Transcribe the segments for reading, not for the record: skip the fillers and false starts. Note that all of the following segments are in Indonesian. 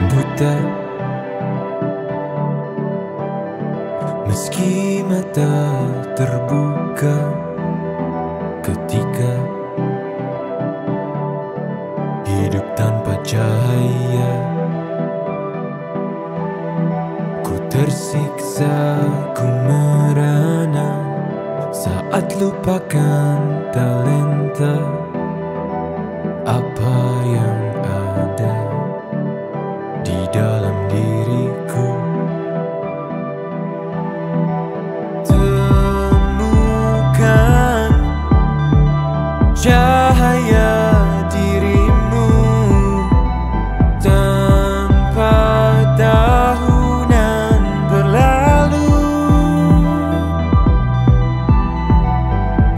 buta, meski mata terbuka ketika hidup tanpa cahaya. Ku tersiksa, ku merana saat lupakan talenta apa yang ada di dalam diriku. Temukan cahaya dirimu tanpa tahunan berlalu,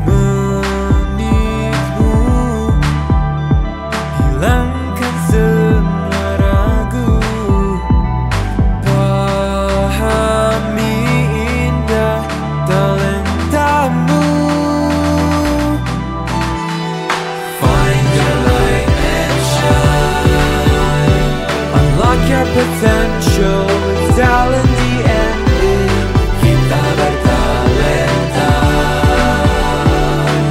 menitmu hilangkan semua ragu, pahami indah talentamu. Find your light and shine, unlock your potential, it's all in the end. Kita bertalenta,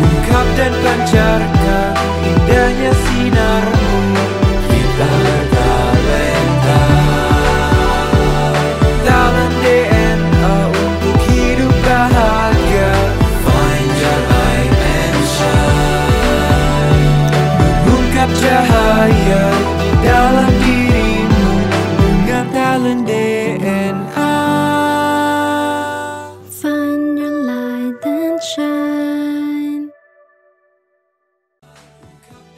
ungkap dan pancarkan indahnya sinarmu. Kita bertalenta, talent DNA untuk hidup bahagia. Find your light and shine, mengungkap cahaya di dalam dirimu dengan talent DNA. Find your light and shine.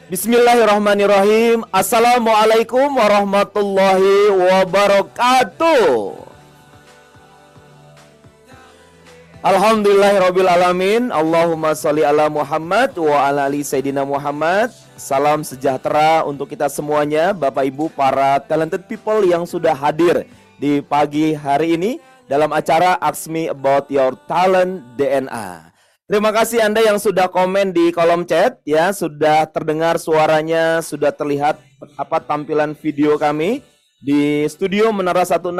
Bismillahirrahmanirrahim. Assalamualaikum warahmatullahi wabarakatuh. Alhamdulillahirrabbilalamin. Allahumma sholli ala Muhammad wa ala ali Sayyidina Muhammad. Salam sejahtera untuk kita semuanya, Bapak Ibu para talented people yang sudah hadir di pagi hari ini dalam acara Ask Me About Your Talent DNA. Terima kasih Anda yang sudah komen di kolom chat ya, sudah terdengar suaranya, sudah terlihat apa tampilan video kami di studio Menara 165.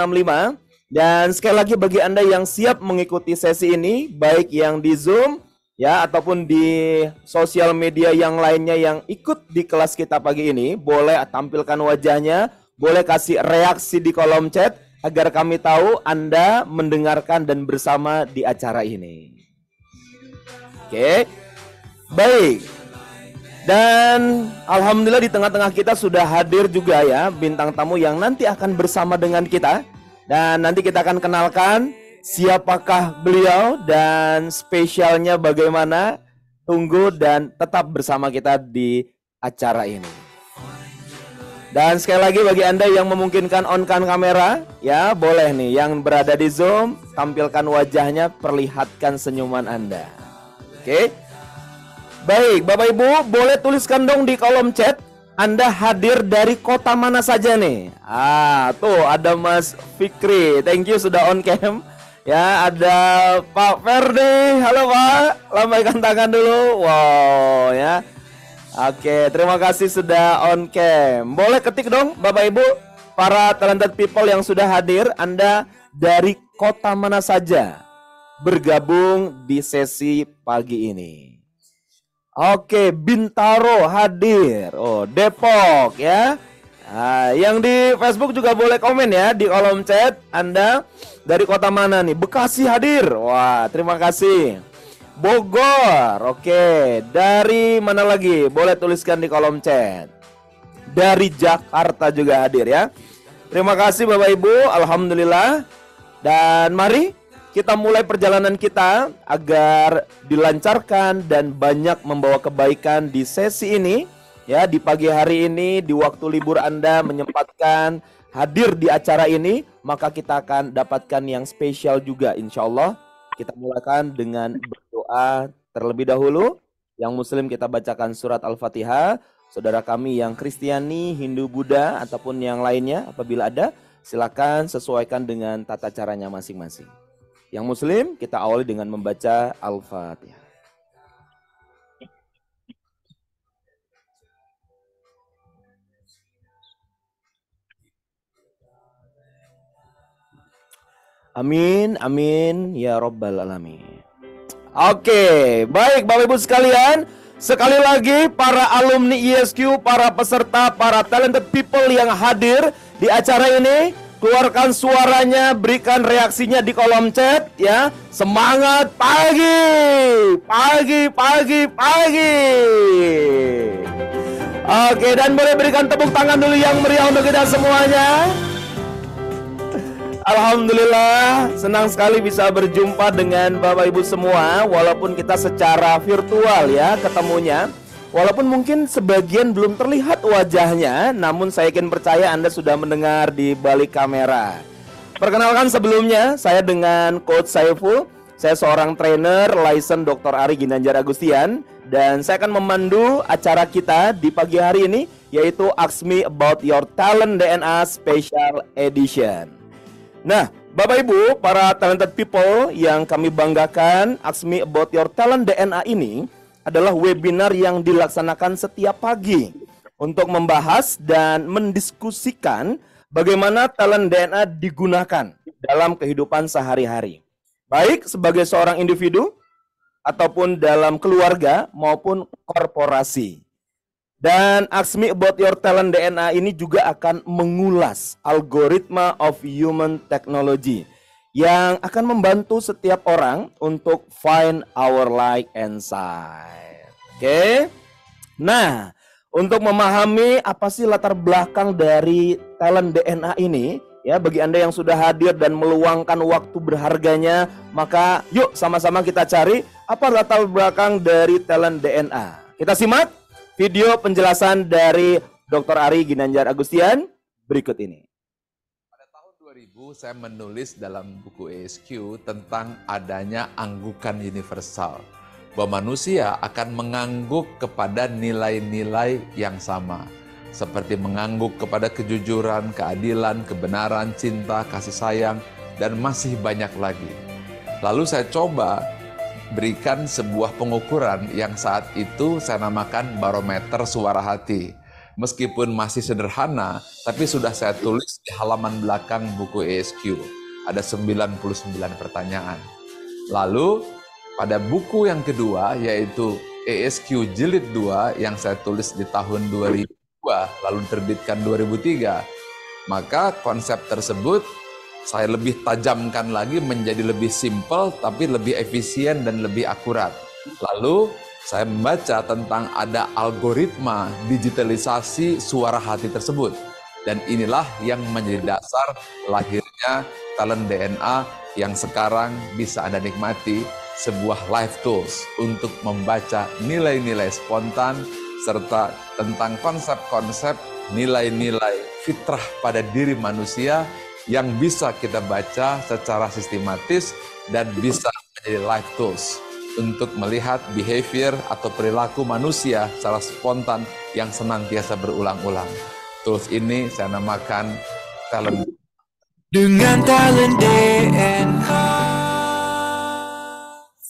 Dan sekali lagi bagi Anda yang siap mengikuti sesi ini, baik yang di Zoom ya ataupun di sosial media yang lainnya yang ikut di kelas kita pagi ini, boleh tampilkan wajahnya, boleh kasih reaksi di kolom chat agar kami tahu Anda mendengarkan dan bersama di acara ini. Oke, baik. Dan alhamdulillah di tengah-tengah kita sudah hadir juga ya bintang tamu yang nanti akan bersama dengan kita. Dan nanti kita akan kenalkan siapakah beliau dan spesialnya bagaimana. Tunggu dan tetap bersama kita di acara ini. Dan sekali lagi bagi Anda yang memungkinkan on-cam kamera, ya boleh nih yang berada di Zoom, tampilkan wajahnya, perlihatkan senyuman Anda. Oke. Baik, Bapak Ibu, boleh tuliskan dong di kolom chat Anda hadir dari kota mana saja nih. Tuh ada Mas Fikri. Thank you sudah on cam. Ya, ada Pak Ferdi. Halo Pak, lambaikan tangan dulu. Wow, ya. Oke, terima kasih sudah on cam. Boleh ketik dong Bapak Ibu, para talented people yang sudah hadir, Anda dari kota mana saja bergabung di sesi pagi ini. Oke, Bintaro hadir. Oh, Depok ya. Nah, yang di Facebook juga boleh komen ya di kolom chat. Anda dari kota mana nih? Bekasi hadir. Wah, terima kasih. Bogor. Oke, dari mana lagi? Boleh tuliskan di kolom chat. Dari Jakarta juga hadir ya. Terima kasih Bapak Ibu. Alhamdulillah. Dan mari kita mulai perjalanan kita agar dilancarkan dan banyak membawa kebaikan di sesi ini. Ya, di pagi hari ini, di waktu libur Anda menyempatkan hadir di acara ini, maka kita akan dapatkan yang spesial juga insya Allah. Kita mulakan dengan berdoa terlebih dahulu. Yang Muslim kita bacakan surat Al-Fatihah. Saudara kami yang Kristiani, Hindu, Buddha, ataupun yang lainnya apabila ada, silakan sesuaikan dengan tata caranya masing-masing. Yang Muslim kita awali dengan membaca Al-Fatihah. Amin, amin ya Rabbal Alamin. Oke, baik Bapak Ibu sekalian, sekali lagi para alumni ISQ, para peserta, para talented people yang hadir di acara ini, keluarkan suaranya, berikan reaksinya di kolom chat ya. Semangat pagi, pagi, pagi, pagi. Oke, dan boleh berikan tepuk tangan dulu yang meriah untuk kita semuanya. Alhamdulillah, senang sekali bisa berjumpa dengan Bapak Ibu semua, walaupun kita secara virtual ya ketemunya. Walaupun mungkin sebagian belum terlihat wajahnya, namun saya yakin percaya Anda sudah mendengar di balik kamera. Perkenalkan sebelumnya, saya dengan Coach Saiful. Saya seorang trainer license Dr. Ari Ginanjar Agustian, dan saya akan memandu acara kita di pagi hari ini, yaitu Ask Me About Your Talent DNA Special Edition. Nah, Bapak Ibu, para talented people yang kami banggakan, Ask Me About Your Talent DNA ini adalah webinar yang dilaksanakan setiap pagi untuk membahas dan mendiskusikan bagaimana talent DNA digunakan dalam kehidupan sehari-hari, baik sebagai seorang individu ataupun dalam keluarga maupun korporasi. Dan Ask Me About Your Talent DNA ini juga akan mengulas algoritma of human technology yang akan membantu setiap orang untuk find our light inside. Oke. Nah, untuk memahami apa sih latar belakang dari talent DNA ini, ya bagi Anda yang sudah hadir dan meluangkan waktu berharganya, maka yuk sama-sama kita cari apa latar belakang dari talent DNA. Kita simak video penjelasan dari Dr. Ari Ginanjar Agustian berikut ini. Pada tahun 2000 saya menulis dalam buku ESQ tentang adanya anggukan universal, bahwa manusia akan mengangguk kepada nilai-nilai yang sama, seperti mengangguk kepada kejujuran, keadilan, kebenaran, cinta, kasih sayang, dan masih banyak lagi. Lalu saya coba berikan sebuah pengukuran yang saat itu saya namakan barometer suara hati. Meskipun masih sederhana, tapi sudah saya tulis di halaman belakang buku ESQ. Ada 99 pertanyaan. Lalu pada buku yang kedua, yaitu ESQ Jilid 2 yang saya tulis di tahun 2002, lalu diterbitkan 2003, maka konsep tersebut saya lebih tajamkan lagi menjadi lebih simpel, tapi lebih efisien dan lebih akurat. Lalu saya membaca tentang ada algoritma digitalisasi suara hati tersebut. Dan inilah yang menjadi dasar lahirnya talent DNA yang sekarang bisa Anda nikmati, sebuah life tools untuk membaca nilai-nilai spontan serta tentang konsep-konsep nilai-nilai fitrah pada diri manusia yang bisa kita baca secara sistematis dan bisa menjadi life tools untuk melihat behavior atau perilaku manusia secara spontan yang senantiasa berulang-ulang. Tools ini saya namakan talent. Dengan talent DNA.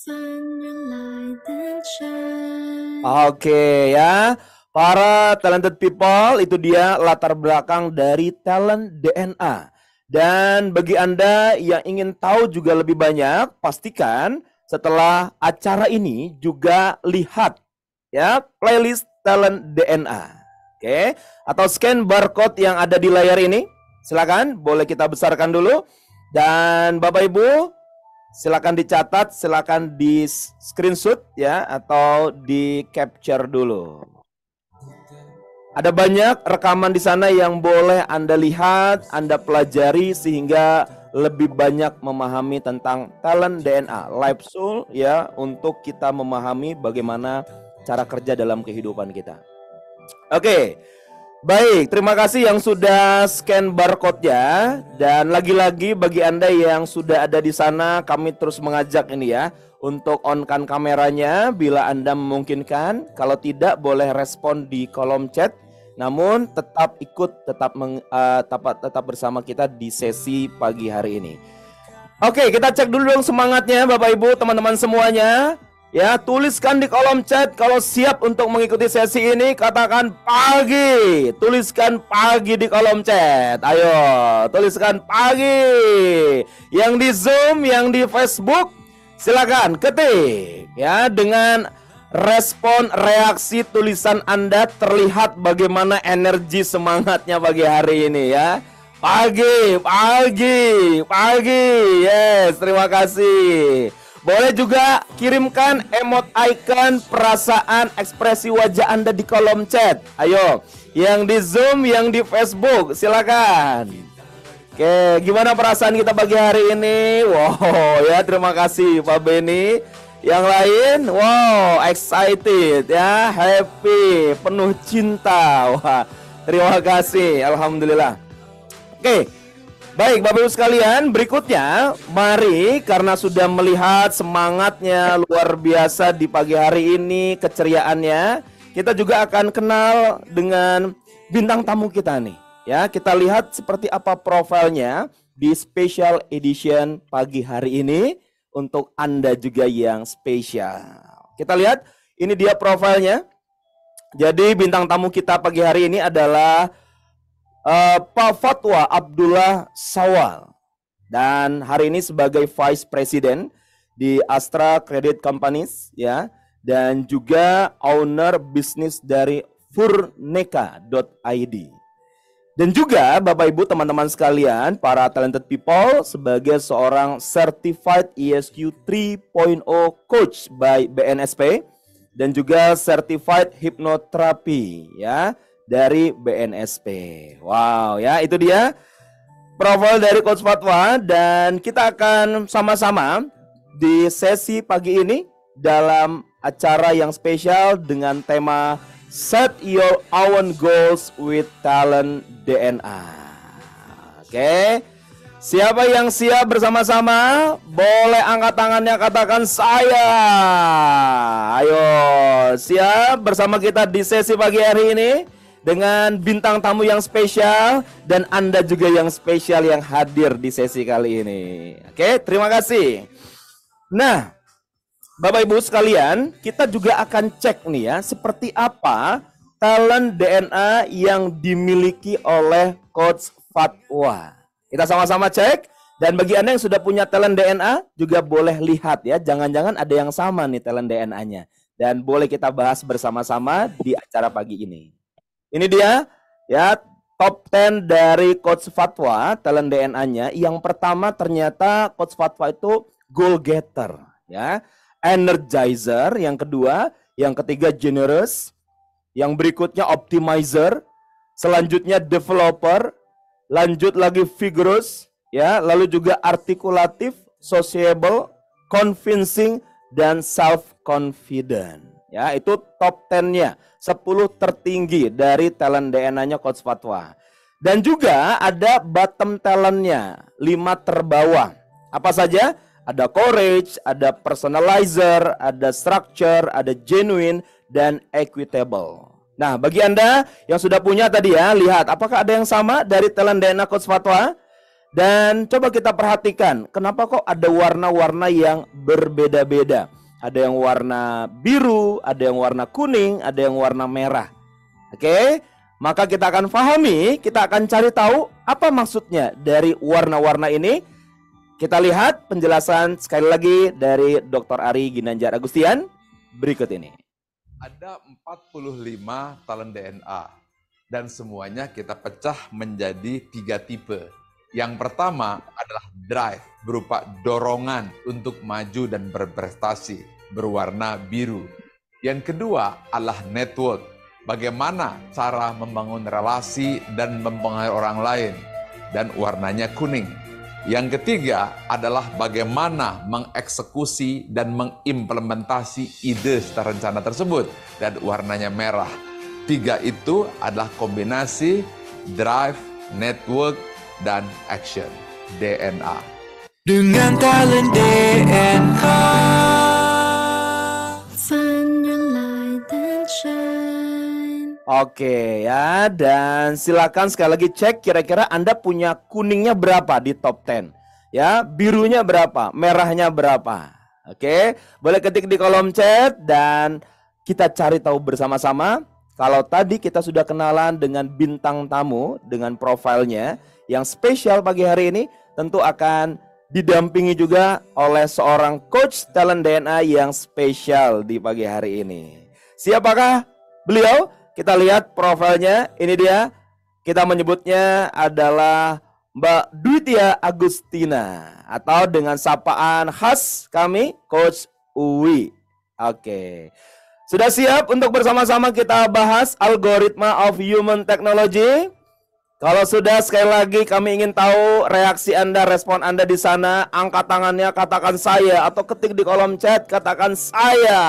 Find your light and shine. Oke ya, para talented people, itu dia latar belakang dari talent DNA. Dan bagi Anda yang ingin tahu juga lebih banyak, pastikan setelah acara ini juga lihat ya playlist talent DNA. Oke, atau scan barcode yang ada di layar ini. Silakan, boleh kita besarkan dulu. Dan Bapak Ibu, silakan dicatat, silakan di screenshot ya atau di capture dulu. Ada banyak rekaman di sana yang boleh Anda lihat, Anda pelajari sehingga lebih banyak memahami tentang talent DNA, life soul ya, untuk kita memahami bagaimana cara kerja dalam kehidupan kita. Oke. Baik, terima kasih yang sudah scan barcode-nya. Dan lagi-lagi bagi Anda yang sudah ada di sana, kami terus mengajak ini ya untuk on-kan kameranya bila Anda memungkinkan. Kalau tidak, boleh respon di kolom chat. Namun tetap ikut, tetap bersama kita di sesi pagi hari ini. Oke, kita cek dulu dong semangatnya Bapak Ibu, teman-teman semuanya. Ya, tuliskan di kolom chat kalau siap untuk mengikuti sesi ini, katakan pagi. Tuliskan pagi di kolom chat. Ayo, tuliskan pagi. Yang di Zoom, yang di Facebook, silakan ketik ya, dengan respon reaksi tulisan Anda terlihat bagaimana energi semangatnya pagi hari ini ya. Pagi, pagi, pagi. Yes, terima kasih. Boleh juga kirimkan emot icon perasaan ekspresi wajah Anda di kolom chat. Ayo, yang di Zoom, yang di Facebook, silakan. Oke, gimana perasaan kita pagi hari ini? Wow, ya terima kasih Pak Beni. Yang lain, wow, excited ya, happy, penuh cinta. Wah, terima kasih, alhamdulillah. Oke, baik Bapak Ibu sekalian, berikutnya mari karena sudah melihat semangatnya luar biasa di pagi hari ini, keceriaannya, kita juga akan kenal dengan bintang tamu kita nih. Ya, kita lihat seperti apa profilnya di special edition pagi hari ini untuk Anda juga yang spesial. Kita lihat, ini dia profilnya. Jadi bintang tamu kita pagi hari ini adalah Pak Fatwa Abdullah Sawal, dan hari ini sebagai Vice President di Astra Credit Companies ya, dan juga owner bisnis dari Furneka.id. Dan juga Bapak Ibu teman-teman sekalian, para talented people, sebagai seorang Certified ESQ 3.0 Coach by BNSP, dan juga Certified Hypnotherapy ya, dari BNSP. Wow, ya itu dia profil dari Coach Fatwa, dan kita akan sama-sama di sesi pagi ini dalam acara yang spesial dengan tema Set Your Own Goals with Talent DNA. Oke, siapa yang siap bersama-sama? Boleh angkat tangannya, katakan saya. Ayo, siap bersama kita di sesi pagi hari ini dengan bintang tamu yang spesial, dan Anda juga yang spesial yang hadir di sesi kali ini. Oke, terima kasih. Nah, Bapak Ibu sekalian, kita juga akan cek nih ya, seperti apa talent DNA yang dimiliki oleh Coach Fatwa. Kita sama-sama cek, dan bagi Anda yang sudah punya talent DNA juga boleh lihat ya, jangan-jangan ada yang sama nih talent DNA-nya. Dan boleh kita bahas bersama-sama di acara pagi ini. Ini dia ya, top 10 dari Coach Fatwa talent DNA-nya. Yang pertama ternyata Coach Fatwa itu goal getter ya, energizer yang kedua, yang ketiga generous, yang berikutnya optimizer, selanjutnya developer, lanjut lagi vigorous ya, lalu juga artikulatif, sociable, convincing, dan self confident. Ya, itu top 10-nya, 10 tertinggi dari talent DNA-nya Coach Fatwa. Dan juga ada bottom talent-nya, 5 terbawah. Apa saja? Ada courage, ada personalizer, ada structure, ada genuine, dan equitable. Nah, bagi Anda yang sudah punya tadi ya, lihat apakah ada yang sama dari talent DNA Coach Fatwa? Dan coba kita perhatikan, kenapa kok ada warna-warna yang berbeda-beda? Ada yang warna biru, ada yang warna kuning, ada yang warna merah. Oke, maka kita akan pahami, kita akan cari tahu apa maksudnya dari warna-warna ini. Kita lihat penjelasan sekali lagi dari Dr. Ari Ginanjar Agustian berikut ini. Ada 45 talent DNA, dan semuanya kita pecah menjadi 3 tipe. Yang pertama adalah drive, berupa dorongan untuk maju dan berprestasi, berwarna biru. Yang kedua adalah network, bagaimana cara membangun relasi dan mempengaruhi orang lain, dan warnanya kuning. Yang ketiga adalah bagaimana mengeksekusi dan mengimplementasi ide serta rencana tersebut, dan warnanya merah. 3 itu adalah kombinasi drive, network, dan action, DNA. Dengan talent DNA. Find your light and shine. Oke ya, dan silakan sekali lagi cek kira-kira Anda punya kuningnya berapa di top 10. Ya, birunya berapa, merahnya berapa. Oke, boleh ketik di kolom chat dan kita cari tahu bersama-sama. Kalau tadi kita sudah kenalan dengan bintang tamu, dengan profilnya yang spesial pagi hari ini, tentu akan didampingi juga oleh seorang coach talent DNA yang spesial di pagi hari ini. Siapakah beliau? Kita lihat profilnya, ini dia. Kita menyebutnya adalah Mbak Dwitia Agustina atau dengan sapaan khas kami Coach Uwi. Oke. Sudah siap untuk bersama-sama kita bahas algoritma of human technology? Kalau sudah, sekali lagi kami ingin tahu reaksi Anda, respon Anda di sana. Angkat tangannya, katakan saya, atau ketik di kolom chat, katakan saya.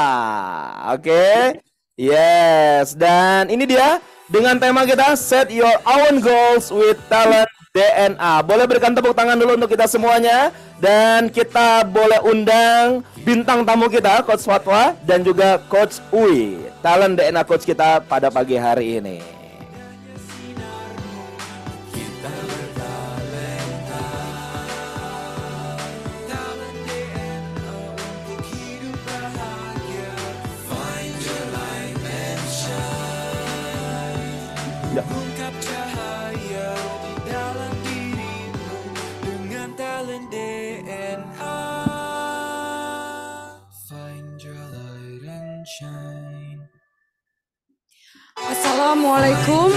Oke? Yes, dan ini dia dengan tema kita Set Your Own Goals with Talent DNA. Boleh berikan tepuk tangan dulu untuk kita semuanya. Dan kita boleh undang bintang tamu kita, Coach Fatwa dan juga Coach Uwi, Talent DNA Coach kita pada pagi hari ini. Ungkap cahaya di dalam dirimu dengan talent DNA. Find your light and shine. Assalamualaikum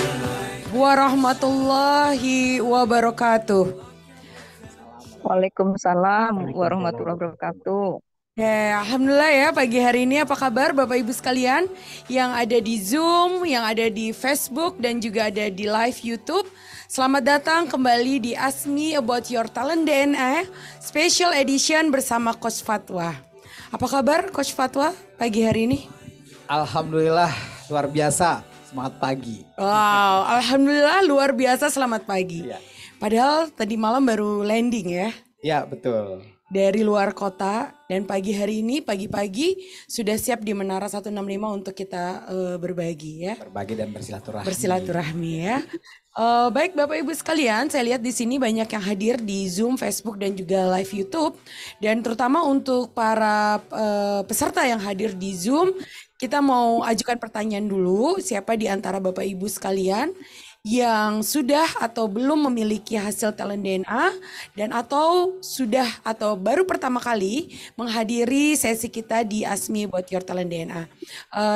warahmatullahi wabarakatuh. Waalaikumsalam warahmatullahi wabarakatuh. Ya, alhamdulillah ya pagi hari ini apa kabar Bapak Ibu sekalian yang ada di Zoom, yang ada di Facebook dan juga ada di live YouTube. Selamat datang kembali di Ask Me About Your Talent DNA Special Edition bersama Coach Fatwa. Apa kabar Coach Fatwa pagi hari ini? Alhamdulillah luar biasa, semangat pagi. Wow, alhamdulillah luar biasa, selamat pagi. Ya. Padahal tadi malam baru landing ya. Ya betul. Dari luar kota dan pagi hari ini pagi-pagi sudah siap di Menara 165 untuk kita berbagi ya. Berbagi dan bersilaturahmi. Bersilaturahmi ya. Baik Bapak Ibu sekalian, saya lihat di sini banyak yang hadir di Zoom, Facebook dan juga live YouTube. Dan terutama untuk para peserta yang hadir di Zoom, kita mau ajukan pertanyaan dulu. Siapa di antara Bapak Ibu sekalian yang sudah atau belum memiliki hasil talent DNA dan atau sudah atau baru pertama kali menghadiri sesi kita di Ask Me About Your Talent DNA.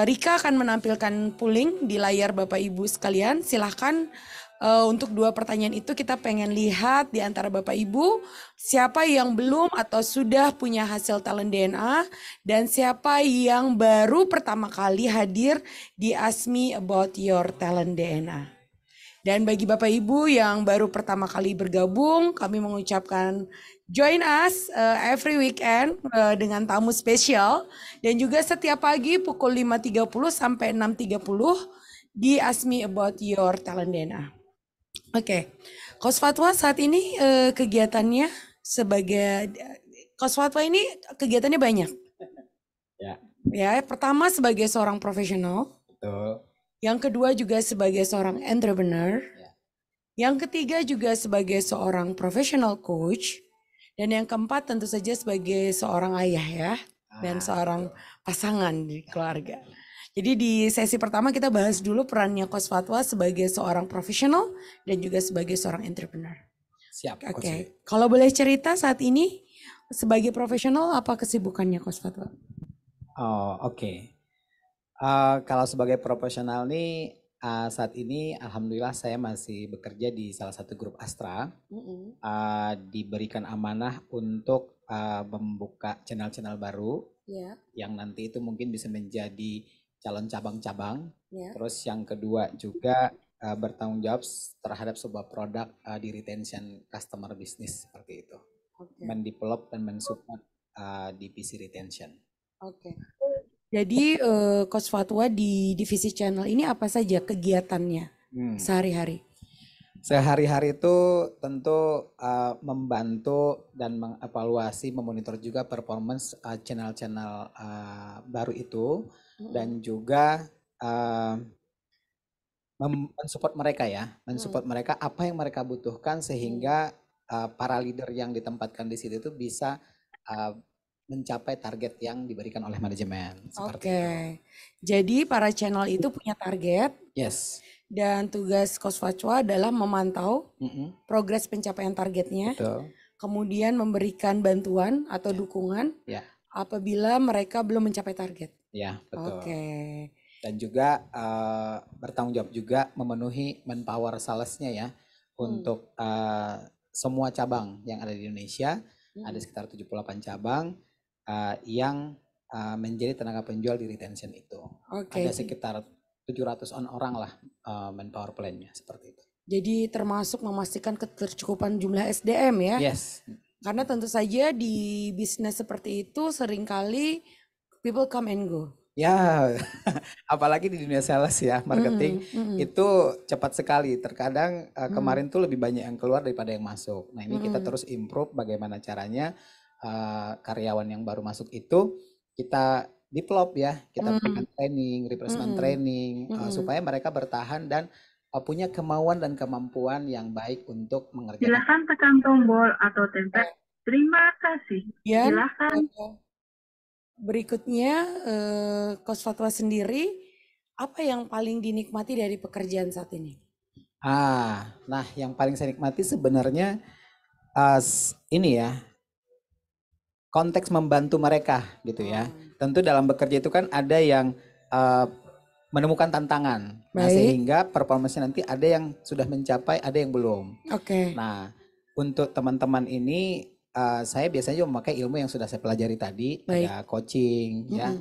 Rika akan menampilkan polling di layar Bapak Ibu sekalian. Silahkan untuk dua pertanyaan itu kita pengen lihat di antara Bapak Ibu siapa yang belum atau sudah punya hasil talent DNA dan siapa yang baru pertama kali hadir di Ask Me About Your Talent DNA. Dan bagi Bapak Ibu yang baru pertama kali bergabung, kami mengucapkan join us every weekend dengan tamu spesial. Dan juga setiap pagi pukul 5.30 sampai 6.30 di Ask Me About Your Talent DNA. Oke, Coach Fatwa saat ini kegiatannya sebagai... Coach Fatwa ini kegiatannya banyak. Ya. Ya, pertama sebagai seorang profesional. Betul. Yang kedua juga sebagai seorang entrepreneur. Ya. Yang ketiga juga sebagai seorang professional coach. Dan yang keempat tentu saja sebagai seorang ayah ya. Dan seorang pasangan di keluarga. Jadi di sesi pertama kita bahas dulu perannya Coach Fatwa sebagai seorang profesional dan juga sebagai seorang entrepreneur. Siap. Oke. Kalau boleh cerita saat ini sebagai profesional apa kesibukannya Coach Fatwa? Oh oke. Kalau sebagai profesional nih saat ini alhamdulillah saya masih bekerja di salah satu grup Astra. Diberikan amanah untuk membuka channel-channel baru yang nanti itu mungkin bisa menjadi calon cabang-cabang. Terus yang kedua juga bertanggung jawab terhadap sebuah produk di retention customer business seperti itu. Mendevelop dan mensupport divisi retention. Oke. Jadi Coach Fatwa di divisi channel ini apa saja kegiatannya sehari-hari? Sehari-hari itu tentu membantu dan mengevaluasi, memonitor juga performance channel-channel baru itu dan juga mensupport mereka ya, mensupport mereka apa yang mereka butuhkan sehingga para leader yang ditempatkan di situ itu bisa mencapai target yang diberikan oleh manajemen. Seperti Oke. itu. Jadi para channel itu punya target Yes. dan tugas Coach Fatwa adalah memantau Mm-mm. progres pencapaian targetnya, Betul. kemudian memberikan bantuan atau dukungan Ya, apabila mereka belum mencapai target. ya betul. Oke. Dan juga bertanggung jawab juga memenuhi manpower salesnya ya untuk semua cabang yang ada di Indonesia. Ada sekitar 78 cabang yang menjadi tenaga penjual di retention itu. Oke. Ada sekitar 700-an orang lah manpower plan-nya seperti itu. Jadi termasuk memastikan ketercukupan jumlah SDM ya. Yes. Karena tentu saja di bisnis seperti itu seringkali people come and go. Ya, apalagi di dunia sales ya, marketing itu cepat sekali. Terkadang kemarin tuh lebih banyak yang keluar daripada yang masuk. Nah ini kita terus improve bagaimana caranya karyawan yang baru masuk itu kita develop ya, kita berikan training, replacement training supaya mereka bertahan dan punya kemauan dan kemampuan yang baik untuk mengerjakan. Silakan tekan tombol atau tempat. Terima kasih. Yan, Silakan. berikutnya Coach Fatwa sendiri apa yang paling dinikmati dari pekerjaan saat ini? Nah yang paling saya nikmati sebenarnya ini ya, konteks membantu mereka gitu ya. Tentu dalam bekerja itu kan ada yang menemukan tantangan. Nah, sehingga performance nanti ada yang sudah mencapai, ada yang belum. Oke. Nah, untuk teman-teman ini saya biasanya juga memakai ilmu yang sudah saya pelajari tadi, ada coaching ya.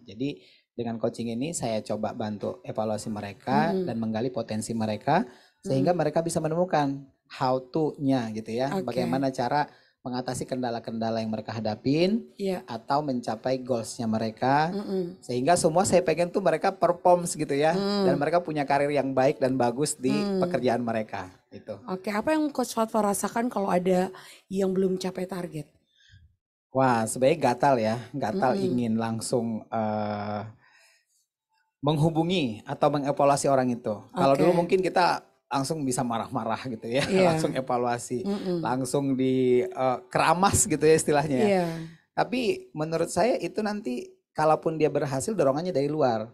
Jadi dengan coaching ini saya coba bantu evaluasi mereka dan menggali potensi mereka sehingga mereka bisa menemukan how to-nya gitu ya. Bagaimana cara mengatasi kendala-kendala yang mereka hadapin atau mencapai goals-nya mereka sehingga semua saya pengen tuh mereka perform gitu ya dan mereka punya karir yang baik dan bagus di pekerjaan mereka itu. Oke, apa yang Coach Fatwa rasakan kalau ada yang belum capai target? Wah, sebenarnya gatal ingin langsung menghubungi atau mengevaluasi orang itu. Kalau dulu mungkin kita langsung bisa marah-marah gitu ya, langsung evaluasi, langsung keramas gitu ya istilahnya ya. Tapi menurut saya itu nanti kalaupun dia berhasil dorongannya dari luar,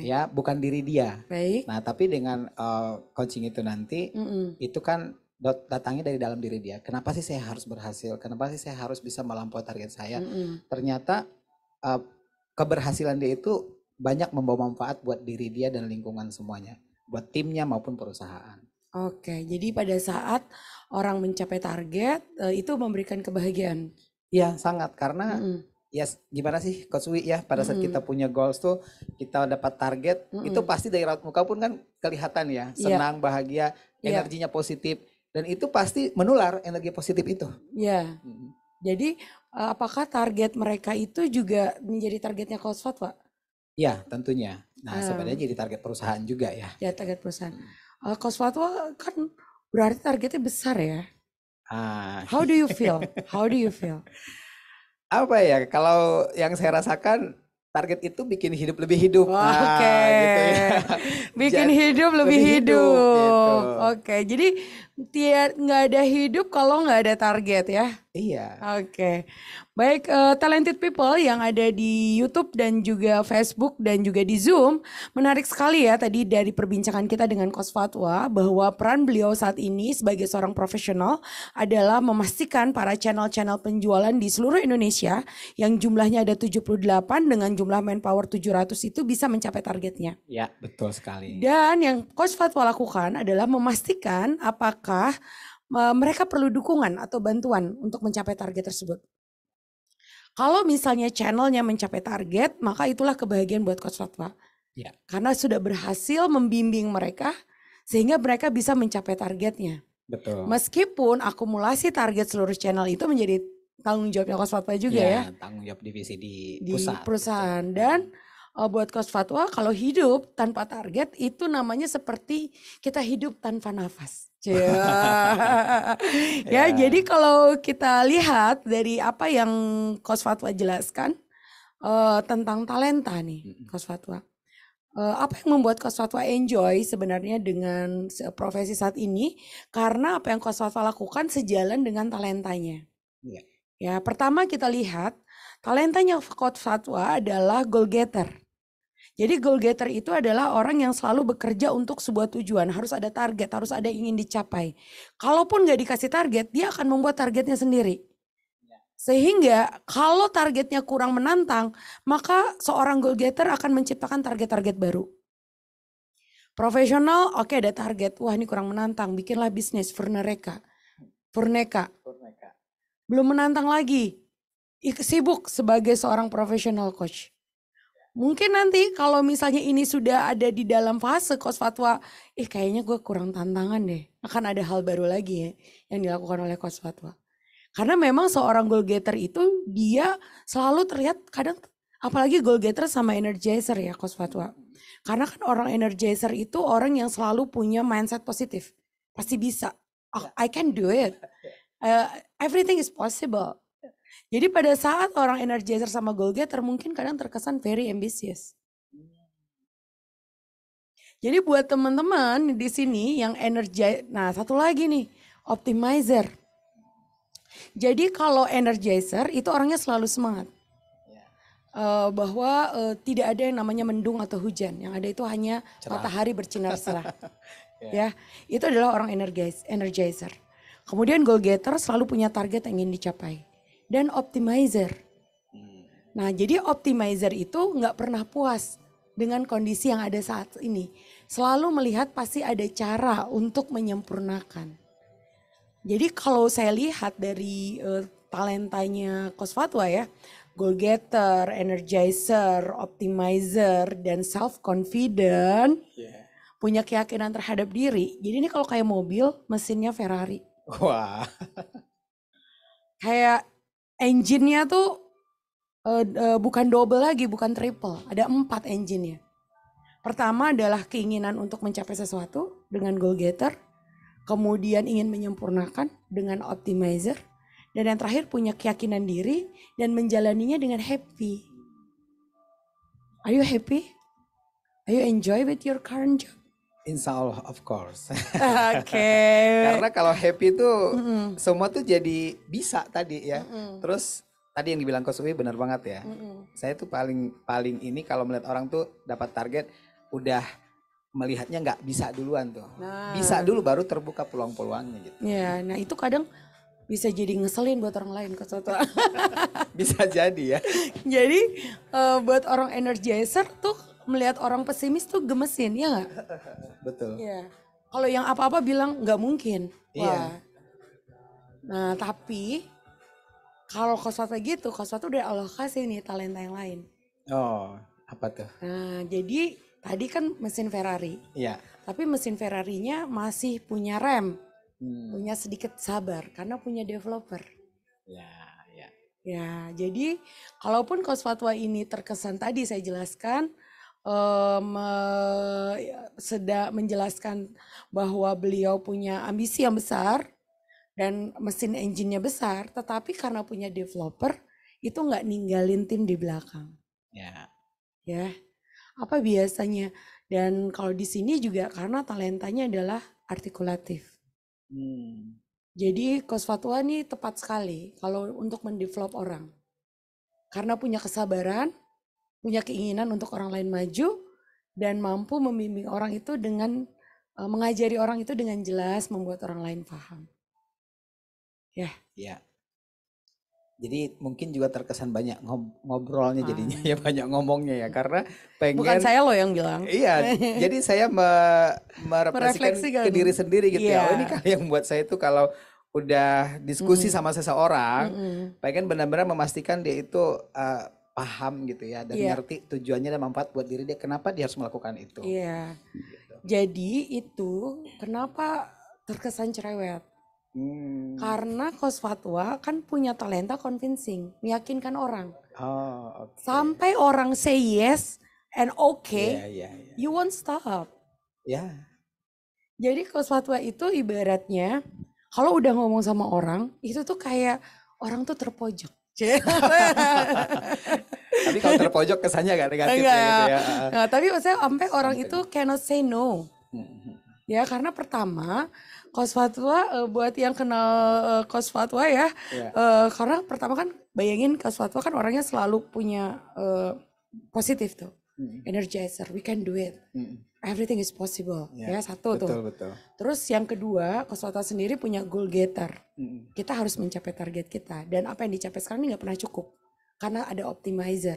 ya bukan diri dia. Baik. Nah tapi dengan coaching itu nanti itu kan datangnya dari dalam diri dia. Kenapa sih saya harus berhasil? Kenapa sih saya harus bisa melampaui target saya? Ternyata keberhasilan dia itu banyak membawa manfaat buat diri dia dan lingkungan semuanya, buat timnya maupun perusahaan. Oke, jadi pada saat orang mencapai target itu memberikan kebahagiaan. Iya, sangat karena ya gimana sih Coach Wi ya, pada saat kita punya goals tuh, kita dapat target, itu pasti dari raut muka pun kan kelihatan ya, senang, bahagia, energinya positif dan itu pasti menular energi positif itu. Iya. Jadi apakah target mereka itu juga menjadi targetnya Coach Fatwa? Iya, tentunya. Nah, sebenarnya jadi target perusahaan juga ya. Ya, target perusahaan. Coach Fatwa kan berarti targetnya besar ya. How do you feel? How do you feel? Apa ya, kalau yang saya rasakan target itu bikin hidup lebih hidup. Oke. Gitu ya. Bikin hidup lebih hidup. Gitu. Oke, jadi nggak ada hidup kalau nggak ada target ya. Iya. Oke. Baik, talented people yang ada di YouTube dan juga Facebook dan juga di Zoom. Menarik sekali ya tadi dari perbincangan kita dengan Coach Fatwa bahwa peran beliau saat ini sebagai seorang profesional adalah memastikan para channel-channel penjualan di seluruh Indonesia yang jumlahnya ada 78 dengan jumlah manpower 700 itu bisa mencapai targetnya. Ya, betul sekali. Dan yang Coach Fatwa lakukan adalah memastikan apakah mereka perlu dukungan atau bantuan untuk mencapai target tersebut. Kalau misalnya channelnya mencapai target, maka itulah kebahagiaan buat Coach Fatwa. Ya. Karena sudah berhasil membimbing mereka sehingga mereka bisa mencapai targetnya. Betul. Meskipun akumulasi target seluruh channel itu menjadi tanggung jawabnya Coach Fatwa juga ya. Tanggung jawab divisi di perusahaan. Dan buat Coach Fatwa kalau hidup tanpa target itu namanya seperti kita hidup tanpa nafas. Ya, jadi kalau kita lihat dari apa yang Coach Fatwa jelaskan tentang talenta nih, Coach Fatwa. Apa yang membuat Coach Fatwa enjoy sebenarnya dengan profesi saat ini? Karena apa yang Coach Fatwa lakukan sejalan dengan talentanya. Iya. Ya, pertama kita lihat Talentanya Coach Fatwa adalah goal getter. Jadi goal getter itu adalah orang yang selalu bekerja untuk sebuah tujuan. Harus ada target, harus ada yang ingin dicapai. Kalaupun gak dikasih target, dia akan membuat targetnya sendiri. Sehingga kalau targetnya kurang menantang, maka seorang goal getter akan menciptakan target-target baru. Profesional, oke, ada target. Wah, ini kurang menantang, bikinlah bisnis Furneka. Belum menantang lagi. Sibuk sebagai seorang profesional coach. Mungkin nanti kalau misalnya ini sudah ada di dalam fase Coach Fatwa, kayaknya gue kurang tantangan deh. Akan ada hal baru lagi ya yang dilakukan oleh Coach Fatwa. Karena memang seorang goal getter itu dia selalu terlihat kadang, apalagi goal getter sama energizer ya Coach Fatwa. Karena kan orang energizer itu orang yang selalu punya mindset positif. Pasti bisa. I can do it. Everything is possible. Jadi pada saat orang energizer sama goal getter mungkin kadang terkesan very ambitious. Jadi buat teman-teman di sini yang energizer, nah satu lagi nih, optimizer. Jadi kalau energizer itu orangnya selalu semangat. Bahwa tidak ada yang namanya mendung atau hujan, yang ada itu hanya matahari bersinar cerah. Ya, itu adalah orang energizer. Kemudian goal getter selalu punya target yang ingin dicapai. Dan optimizer. Nah, jadi optimizer itu nggak pernah puas dengan kondisi yang ada saat ini. Selalu melihat pasti ada cara untuk menyempurnakan. Jadi kalau saya lihat dari talentanya Coach Fatwa ya, goal getter, energizer, optimizer, dan self confident, punya keyakinan terhadap diri. Jadi ini kalau kayak mobil, mesinnya Ferrari. Wah. Kayak engine-nya tuh bukan double lagi, bukan triple. Ada 4 engine-nya. Pertama adalah keinginan untuk mencapai sesuatu dengan goal getter. Kemudian ingin menyempurnakan dengan optimizer. Dan yang terakhir punya keyakinan diri dan menjalaninya dengan happy. Are you happy? Are you enjoy with your current job? Insya Allah, of course. Oke. Karena kalau happy itu semua tuh jadi bisa tadi ya. Terus tadi yang dibilang Coach Uwi benar banget ya. Saya tuh paling ini kalau melihat orang tuh dapat target udah melihatnya nggak bisa duluan tuh. Bisa dulu baru terbuka peluang-peluangnya gitu. Ya, nah itu kadang bisa jadi ngeselin buat orang lain Coach Fatwa. Bisa jadi ya. Jadi buat orang energizer tuh melihat orang pesimis tuh gemesin, ya nggak? Betul. Iya. Kalau yang apa-apa bilang nggak mungkin. Iya. Wah. Nah tapi kalau Coach Fatwa gitu, Coach Fatwa udah Allah kasih nih talenta yang lain. Oh, apa tuh? Nah jadi tadi kan mesin Ferrari. Iya. Tapi mesin Ferrarinya masih punya rem, punya sedikit sabar karena punya developer. Ya, jadi kalaupun Coach Fatwa ini terkesan tadi saya jelaskan, menjelaskan bahwa beliau punya ambisi yang besar dan mesin engine-nya besar, tetapi karena punya developer itu nggak ninggalin tim di belakang. Ya, apa biasanya? Dan kalau di sini juga karena talentanya adalah artikulatif. Jadi Coach Fatwa nih tepat sekali kalau untuk mendevelop orang. Karena punya kesabaran, punya keinginan untuk orang lain maju, dan mampu membimbing orang itu dengan, mengajari orang itu dengan jelas, membuat orang lain paham. Ya. Jadi mungkin juga terkesan banyak ngobrolnya jadinya ya, banyak ngomongnya ya, karena pengen. Bukan saya loh yang bilang. Iya, jadi saya merefleksikan ke diri sendiri gitu ya. Oh ini kali yang buat saya itu kalau udah diskusi sama seseorang, pengen benar-benar memastikan dia itu paham gitu ya, dan ngerti tujuannya dan manfaat buat diri dia, kenapa dia harus melakukan itu. Iya. Gitu. Jadi itu kenapa terkesan cerewet. Karena Coach Fatwa kan punya talenta convincing, meyakinkan orang. Sampai orang say yes and okay, you won't stop. Jadi Coach Fatwa itu ibaratnya kalau udah ngomong sama orang, itu tuh kayak orang tuh terpojok. Tapi kalau terpojok kesannya gak negatif ya gitu ya. Nah, tapi maksudnya sampai orang itu cannot say no. Ya, karena pertama Coach Fatwa, buat yang kenal Coach Fatwa ya, karena pertama kan bayangin Coach Fatwa kan orangnya selalu punya positif tuh, energizer, we can do it, everything is possible, ya satu tuh. Betul. Terus yang kedua, Coach Fatwa sendiri punya goal getter, kita harus mencapai target kita, dan apa yang dicapai sekarang ini nggak pernah cukup, karena ada optimizer.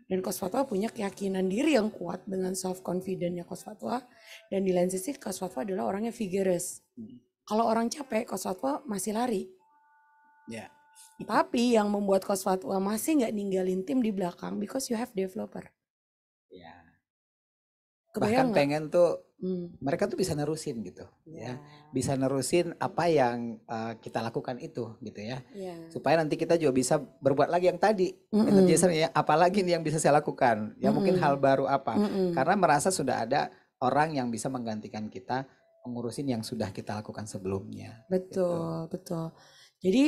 Dan Coach Fatwa punya keyakinan diri yang kuat dengan self confidence-nya Coach Fatwa. Dan di lain sisi Coach Fatwa adalah orangnya vigorous. Kalau orang capek, Coach Fatwa masih lari. Tapi yang membuat Coach Fatwa masih nggak ninggalin tim di belakang, because you have developer. Bahkan pengen tuh mereka tuh bisa nerusin gitu, ya. Bisa nerusin apa yang kita lakukan itu, gitu ya. Supaya nanti kita juga bisa berbuat lagi yang tadi, energizer ya. Apalagi nih yang bisa saya lakukan, ya mungkin hal baru apa? Karena merasa sudah ada orang yang bisa menggantikan kita mengurusin yang sudah kita lakukan sebelumnya. Betul. Jadi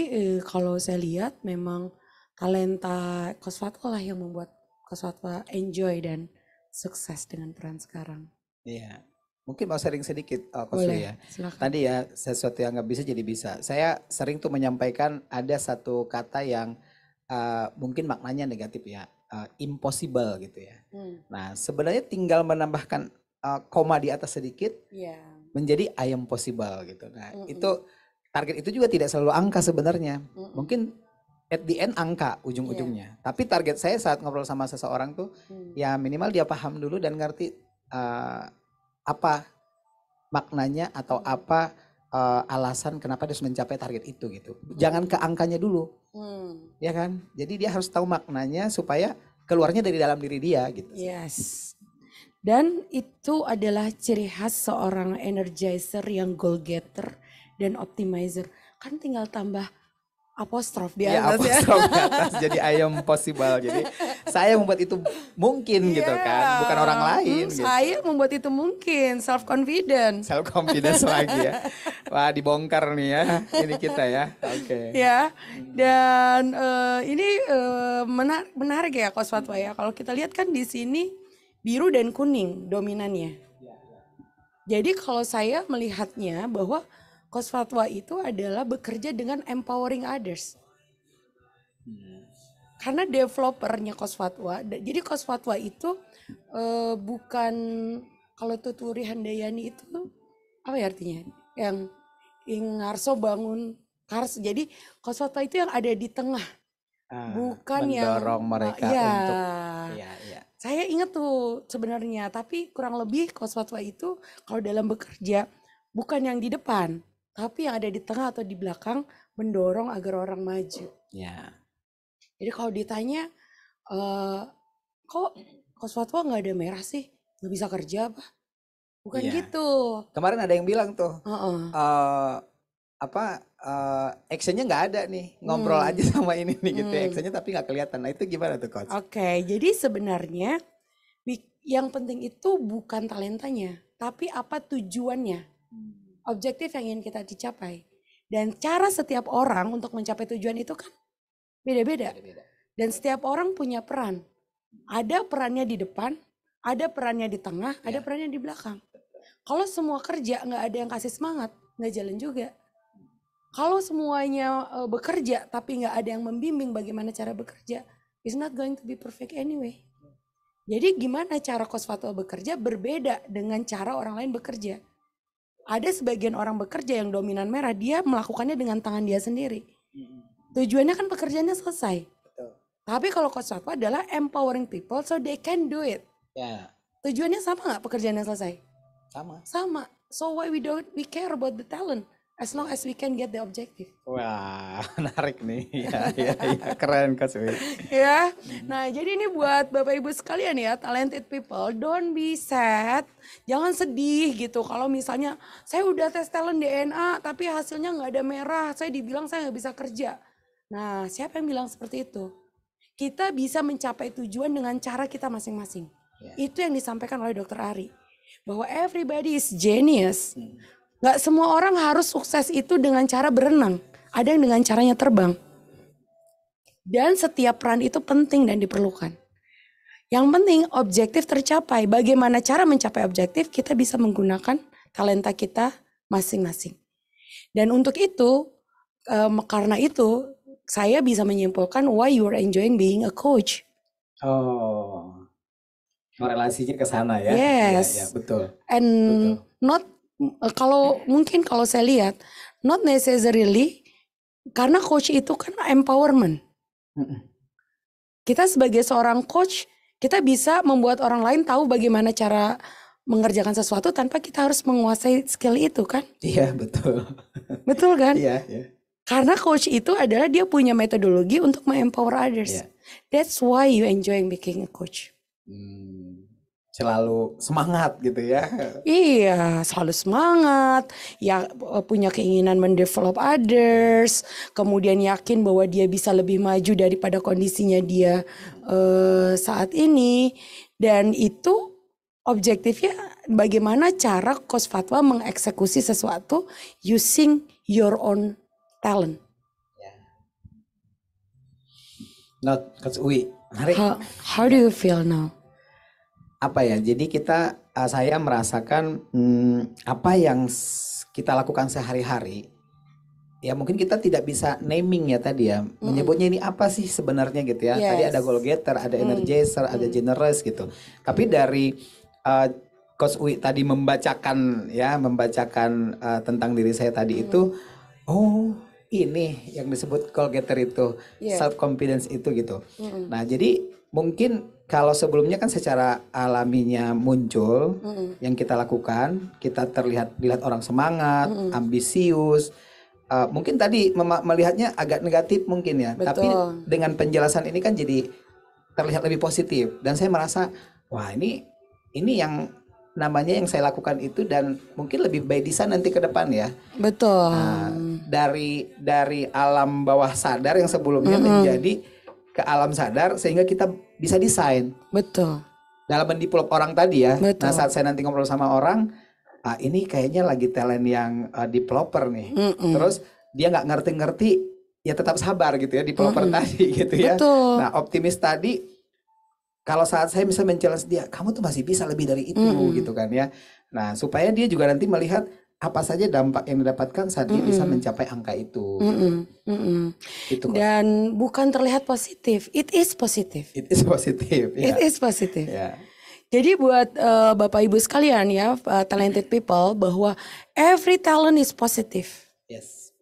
kalau saya lihat memang talenta Coach Fatwa lah yang membuat Coach Fatwa enjoy dan sukses dengan peran sekarang. Iya. Mungkin mau sharing sedikit Coach Boleh, ya. silakan. Tadi ya sesuatu yang nggak bisa jadi bisa. Saya sering tuh menyampaikan ada satu kata yang mungkin maknanya negatif ya, impossible gitu ya. Nah sebenarnya tinggal menambahkan koma di atas sedikit menjadi I am possible gitu. Nah itu target itu juga tidak selalu angka sebenarnya. Mungkin at the end angka ujung-ujungnya. Tapi target saya saat ngobrol sama seseorang tuh ya minimal dia paham dulu dan ngerti apa maknanya atau apa alasan kenapa dia harus mencapai target itu gitu. Jangan ke angkanya dulu. Ya kan? Jadi dia harus tahu maknanya supaya keluarnya dari dalam diri dia gitu. Yes. Dan itu adalah ciri khas seorang energizer yang goal getter dan optimizer. Kan tinggal tambah apostrof di atas ya. Apostrof di atas jadi I am possible. Jadi saya membuat itu mungkin gitu kan, bukan orang lain. Saya membuat itu mungkin, self confidence. Self confidence lagi ya. Wah dibongkar nih ya, ini kita ya. Oke. Ya, dan ini menarik ya Coach Fatwa ya. Kalau kita lihat kan di sini biru dan kuning dominannya. Jadi kalau saya melihatnya bahwa Coach Fatwa itu adalah bekerja dengan empowering others. Karena developernya Coach Fatwa, jadi Coach Fatwa itu bukan, kalau Tuturi Handayani itu apa ya artinya? Yang ngarso bangun kars. Jadi Coach Fatwa itu yang ada di tengah. Bukan mendorong yang mereka untuk Saya ingat tuh sebenarnya, tapi kurang lebih Coach Fatwa itu kalau dalam bekerja bukan yang di depan, tapi yang ada di tengah atau di belakang mendorong agar orang maju. Jadi kalau ditanya, kok Coach Fatwa nggak ada merah sih, nggak bisa kerja apa? Bukan gitu. Kemarin ada yang bilang tuh, actionnya nggak ada nih, ngobrol aja sama ini nih gitu, actionnya tapi nggak kelihatan. Nah itu gimana tuh Coach? Oke, jadi sebenarnya yang penting itu bukan talentanya, tapi apa tujuannya, objektif yang ingin kita dicapai. Dan cara setiap orang untuk mencapai tujuan itu kan beda-beda. Dan setiap orang punya peran. Ada perannya di depan, ada perannya di tengah, ada perannya di belakang. Kalau semua kerja nggak ada yang kasih semangat, nggak jalan juga. Kalau semuanya bekerja tapi nggak ada yang membimbing bagaimana cara bekerja, it's not going to be perfect anyway. Jadi gimana cara Coach Fatwa bekerja berbeda dengan cara orang lain bekerja. Ada sebagian orang bekerja yang dominan merah, dia melakukannya dengan tangan dia sendiri. Tujuannya kan pekerjaannya selesai. Tapi kalau Coach Fatwa adalah empowering people so they can do it. Tujuannya sama nggak pekerjaannya selesai? Sama. So why we care about the talent? As long as we can get the objective. Wah, menarik nih. Ya, keren Coach. Ya. Nah, jadi ini buat Bapak Ibu sekalian ya, talented people, don't be sad. Jangan sedih gitu kalau misalnya saya udah tes talent DNA tapi hasilnya nggak ada merah, saya dibilang saya nggak bisa kerja. Nah, siapa yang bilang seperti itu? Kita bisa mencapai tujuan dengan cara kita masing-masing. Itu yang disampaikan oleh Dr. Ari. Bahwa everybody is genius. Gak semua orang harus sukses itu dengan cara berenang. Ada yang dengan caranya terbang. Dan setiap peran itu penting dan diperlukan. Yang penting objektif tercapai. Bagaimana cara mencapai objektif, kita bisa menggunakan talenta kita masing-masing. Dan untuk itu, karena itu saya bisa menyimpulkan why you are enjoying being a coach. Oh, korelasinya ke sana ya. Ya, Yes. betul. And not kalau saya lihat not necessarily karena coach itu kan empowerment. Kita sebagai seorang coach, kita bisa membuat orang lain tahu bagaimana cara mengerjakan sesuatu tanpa kita harus menguasai skill itu kan? Iya, betul. Betul kan? Iya, iya. Karena coach itu adalah dia punya metodologi untuk empower others. Iya. That's why you enjoying being a coach. Selalu semangat gitu ya. Iya, selalu semangat, ya punya keinginan mendevelop others, kemudian yakin bahwa dia bisa lebih maju daripada kondisinya dia saat ini, dan itu objektifnya bagaimana cara Coach Fatwa mengeksekusi sesuatu using your own talent. Not Coach Uwi, menarik. How do you feel now? Apa ya? Jadi saya merasakan apa yang kita lakukan sehari-hari. Ya mungkin kita tidak bisa naming ya tadi ya, menyebutnya ini apa sih sebenarnya gitu ya. Tadi ada goal getter, ada energizer, ada generous gitu. Tapi dari Coach Uwi tadi membacakan tentang diri saya tadi itu, oh ini yang disebut goal getter itu, self confidence itu gitu. Nah jadi mungkin kalau sebelumnya kan secara alaminya muncul yang kita lakukan, kita dilihat orang semangat, ambisius, mungkin tadi melihatnya agak negatif mungkin ya. Betul. Tapi dengan penjelasan ini kan jadi terlihat lebih positif, dan saya merasa wah ini yang namanya yang saya lakukan itu, dan mungkin lebih by design nanti ke depan ya. Betul. Nah, dari alam bawah sadar yang sebelumnya menjadi ke alam sadar sehingga kita bisa desain. Betul. Dalam mendevelop orang tadi ya. Betul. Nah saat saya nanti ngobrol sama orang, ini kayaknya lagi talent yang developer nih. Terus dia nggak ngerti-ngerti, ya tetap sabar gitu ya developer tadi gitu ya. Betul. Nah optimis tadi, kalau saat saya bisa men-challenge dia, kamu tuh masih bisa lebih dari itu gitu kan ya. Nah supaya dia juga nanti melihat apa saja dampak yang didapatkan saat dia bisa mencapai angka itu. Itu kok. Dan bukan terlihat positif, it is positif. It is positive. It is positif. Ya. Jadi buat Bapak Ibu sekalian ya, talented people, bahwa every talent is positive. Yes.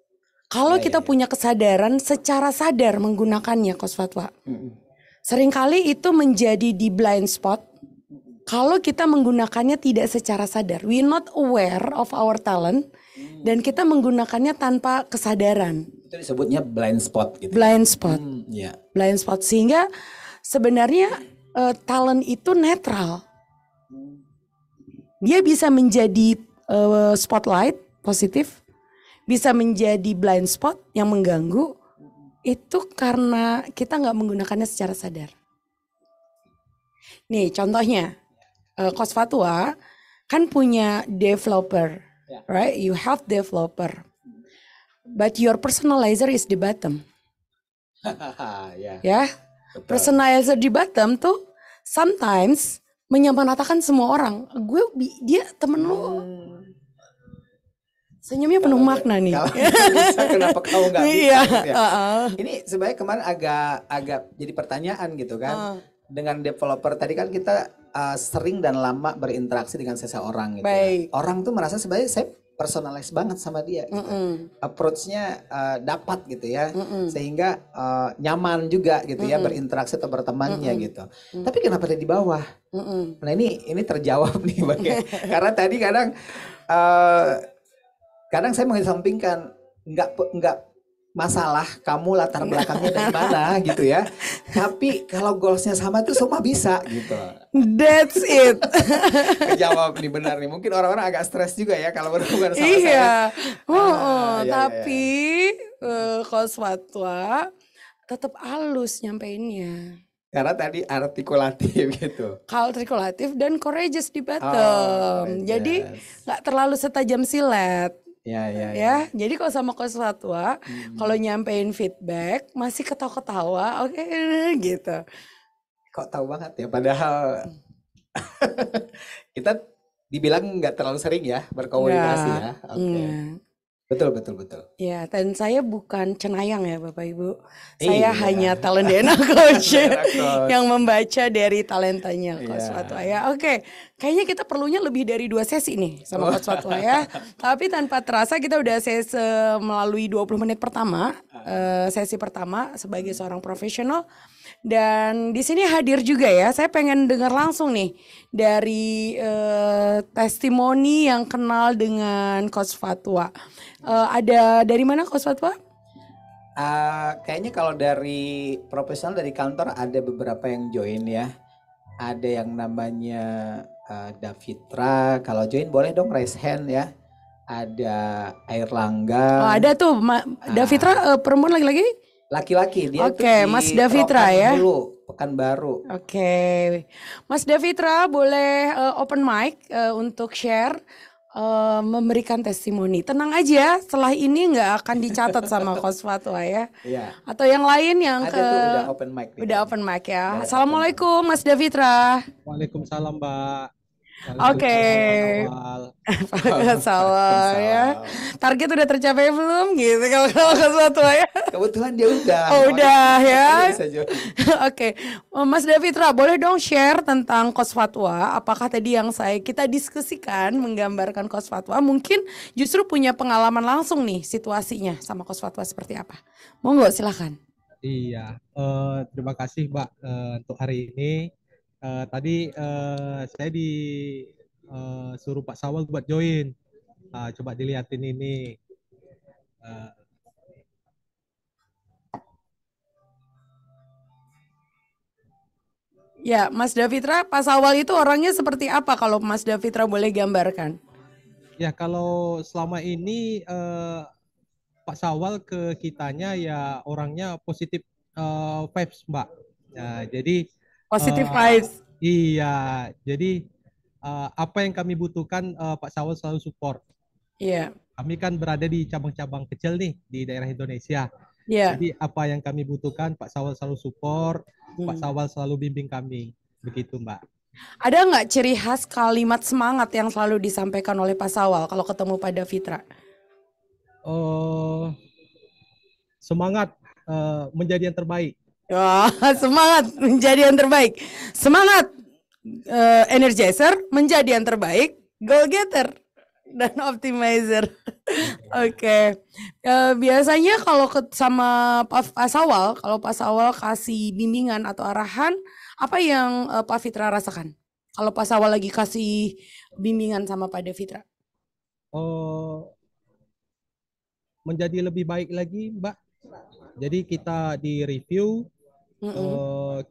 Kalau kita punya kesadaran secara sadar menggunakannya, Coach Fatwa. Seringkali itu menjadi di blind spot. Kalau kita menggunakannya tidak secara sadar, we not aware of our talent, dan kita menggunakannya tanpa kesadaran. Itu disebutnya blind spot gitu. Blind spot. Ya. Blind spot, sehingga sebenarnya talent itu netral. Dia bisa menjadi spotlight positif, bisa menjadi blind spot yang mengganggu. Itu karena kita nggak menggunakannya secara sadar. Nih contohnya, Coach Fatwa kan punya developer, right? You have developer, but your personalizer is di bottom. Ya, personalizer di bottom tuh sometimes menyamaratakan semua orang. Dia temen lu. Senyumnya penuh makna nih. Kalau bisa, kenapa kamu nggak bisa? Iya. Ya. Ini sebenarnya kemarin agak jadi pertanyaan gitu kan. Dengan developer tadi kan kita sering dan lama berinteraksi dengan seseorang gitu. Baik. Ya. Orang tuh merasa sebenarnya saya personalize banget sama dia gitu. Approach-nya dapat gitu ya. Sehingga nyaman juga gitu ya berinteraksi atau bertemannya gitu. Tapi kenapa dia di bawah? Nah ini terjawab nih karena tadi kadang saya mengesampingkan nggak masalah kamu latar belakangnya dari mana gitu ya. Tapi kalau goalsnya sama itu semua bisa gitu. That's it. Kejawab nih, benar nih. Mungkin orang-orang agak stres juga ya kalau berhubungan sama Iya. saya. Tapi Coach Fatwa tetap halus nyampeinnya. Karena tadi artikulatif gitu. Artikulatif dan courageous di bottom. Jadi nggak terlalu setajam silet. Ya, jadi kalau sama Coach Fatwa, kalau nyampein feedback masih ketawa-ketawa, oke, gitu. Kok tahu banget ya, padahal kita dibilang nggak terlalu sering ya berkomunikasi ya. Oke. Betul, betul, betul. Ya, dan saya bukan cenayang ya Bapak Ibu. Saya Iya. hanya talent DNA coach Coach. yang membaca dari talentanya Coach Iya. Fatwa ya. Oke, kayaknya kita perlunya lebih dari 2 sesi nih sama Coach Fatwa ya. Tapi tanpa terasa kita udah melalui 20 menit pertama, sesi pertama sebagai seorang profesional. Dan di sini hadir juga ya, saya pengen dengar langsung nih dari testimoni yang kenal dengan Coach Fatwa. Ada dari mana Coach Fatwa? Kayaknya kalau dari profesional dari kantor ada beberapa yang join ya. Ada yang namanya Davitra. Kalau join boleh dong raise hand ya. Ada Airlangga. Oh, ada tuh Davitra, perempuan lagi-lagi? Laki-laki dia tuh Oke, di Mas Davitra ya. Pekanbaru. Oke, Mas Davitra boleh open mic untuk share, memberikan testimoni. Tenang aja, setelah ini nggak akan dicatat sama Coach Fatwa ya. Iya. Atau yang lain yang Ada tuh udah open mic. udah open mic ya. Udah Assalamualaikum Mas Davitra. Waalaikumsalam Mbak. Oke. Salam ya. Target udah tercapai belum gitu kalau Coach Fatwa ya? Kebetulan dia udah. Oh, udah ya. Bisa join. Oke, Mas Davitra, boleh dong share tentang Coach Fatwa? Apakah tadi yang kita diskusikan menggambarkan Coach Fatwa mungkin justru punya pengalaman langsung nih situasinya sama Coach Fatwa seperti apa? Monggo silakan. Iya, terima kasih Mbak untuk hari ini. Tadi saya disuruh Pak Sawal buat join. Coba dilihatin ini. Ya, Mas Davitra, Pak Sawal itu orangnya seperti apa kalau Mas Davitra boleh gambarkan? Ya, kalau selama ini Pak Sawal ke kitanya ya orangnya positif vibes Mbak. Ya, jadi Positive vibes. Iya, jadi apa yang kami butuhkan Pak Sawal selalu support. Iya. Kami kan berada di cabang-cabang kecil nih di daerah Indonesia. Iya. Jadi apa yang kami butuhkan Pak Sawal selalu support, Pak Sawal selalu bimbing kami. Begitu Mbak. Ada nggak ciri khas kalimat semangat yang selalu disampaikan oleh Pak Sawal kalau ketemu Pak Davitra? Semangat menjadi yang terbaik. Wah, semangat menjadi yang terbaik. Semangat energizer menjadi yang terbaik, goal getter dan optimizer. Oke. Biasanya kalau sama Pak Sawal, kalau Pak Sawal kasih bimbingan atau arahan, apa yang Pak Fitra rasakan? Kalau Pak Sawal lagi kasih bimbingan sama Pak Davitra? Menjadi lebih baik lagi, Mbak. Jadi kita di review,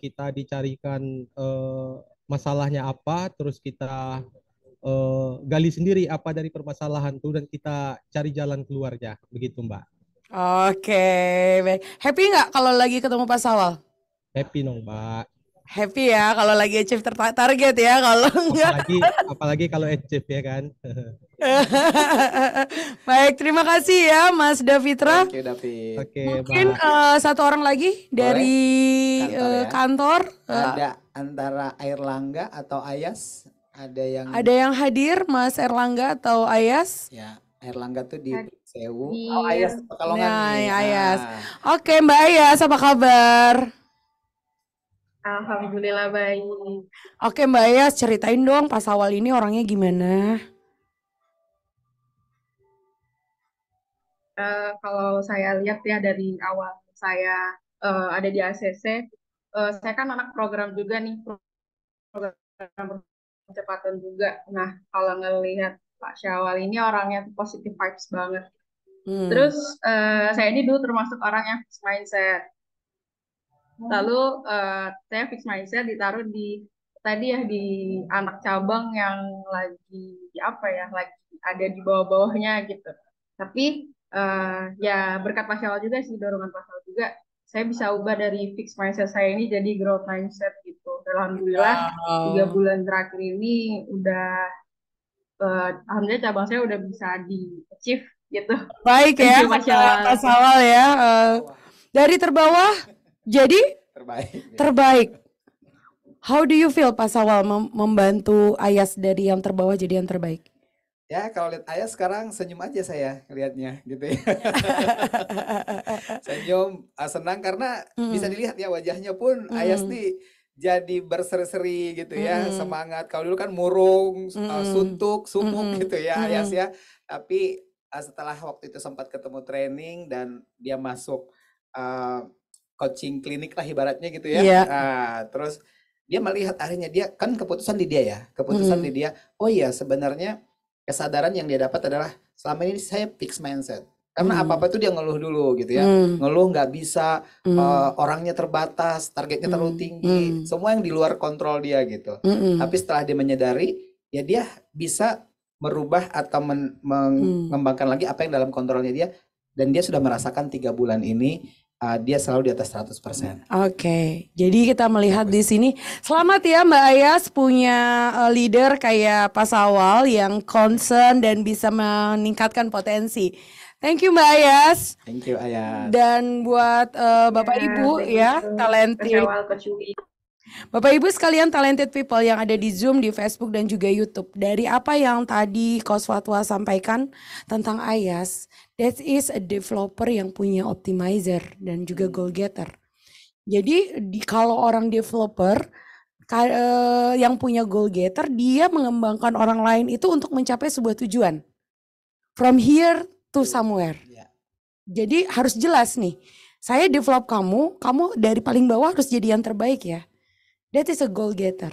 kita dicarikan masalahnya apa, terus kita gali sendiri apa dari permasalahan itu dan kita cari jalan keluarnya, begitu Mbak. Oke, baik. Happy nggak kalau lagi ketemu Pak Sawal? Happy dong Mbak. Happy ya kalau lagi achieve target ya, kalau enggak. Apalagi kalau achieve ya kan. Baik, terima kasih ya Mas Davitra. Oke, David. Oke, mungkin satu orang lagi dari kantor. Ada antara Airlangga atau Ayas. Ada yang hadir, Mas Erlangga atau Ayas? Ya, Airlangga tuh di Sewu. Oh, Ayas Pekalongan nih. Ayas. Oke, Mbak Ayas, apa kabar? Alhamdulillah baik. Oke, Mbak Ayas, ceritain dong Pak Sawal ini orangnya gimana? Kalau saya lihat ya dari awal saya ada di ACC, saya kan anak program juga nih, program percepatan juga. Nah, kalau ngelihat Pak Syawal ini orangnya positive vibes banget. Terus saya ini dulu termasuk orang yang fixed mindset. Lalu saya fixed mindset ditaruh di tadi ya di anak cabang yang lagi lagi ada di bawah-bawahnya gitu. Tapi ya berkat Pak Syawal juga sih, dorongan Pak Syawal juga, saya bisa ubah dari fixed mindset saya ini jadi growth mindset gitu. Alhamdulillah 3 bulan terakhir ini udah alhamdulillah cabang saya udah bisa di achieve gitu. Baik ya Pak Sawal ya. Dari terbawah jadi terbaik. How do you feel Pak Sawal membantu Ayas dari yang terbawah jadi yang terbaik? Ya kalau lihat Ayas sekarang senyum aja saya lihatnya gitu ya. Senyum senang karena bisa dilihat ya wajahnya pun Ayas nih jadi berseri-seri gitu ya, semangat. Kalau dulu kan murung, suntuk, sumuk gitu ya Ayas ya. Tapi setelah waktu itu sempat ketemu training dan dia masuk coaching klinik lah ibaratnya gitu ya. Iya. Terus dia melihat akhirnya dia kan keputusan di dia ya, keputusan di dia. Oh iya sebenarnya kesadaran yang dia dapat adalah selama ini saya fix mindset. Karena apa-apa tuh dia ngeluh dulu gitu ya. Ngeluh nggak bisa, orangnya terbatas, targetnya terlalu tinggi, semua yang di luar kontrol dia gitu. Tapi setelah dia menyadari, ya dia bisa merubah atau mengembangkan lagi apa yang dalam kontrolnya dia. Dan dia sudah merasakan 3 bulan ini, dia selalu di atas 100%. Oke, jadi kita melihat di sini. Selamat ya Mbak Ayas punya leader kayak Pak Sawal yang concern dan bisa meningkatkan potensi. Thank you Mbak Ayas. Thank you Ayas. Dan buat Bapak Ibu ya, talented. Bapak Ibu sekalian talented people yang ada di Zoom, di Facebook dan juga YouTube. Dari apa yang tadi Coach Fatwa sampaikan tentang Ayas, that is a developer yang punya optimizer dan juga goal getter. Jadi kalau orang developer yang punya goal getter, dia mengembangkan orang lain itu untuk mencapai sebuah tujuan. From here to somewhere. Jadi harus jelas nih, saya develop kamu dari paling bawah harus jadi yang terbaik ya. That is a goal getter.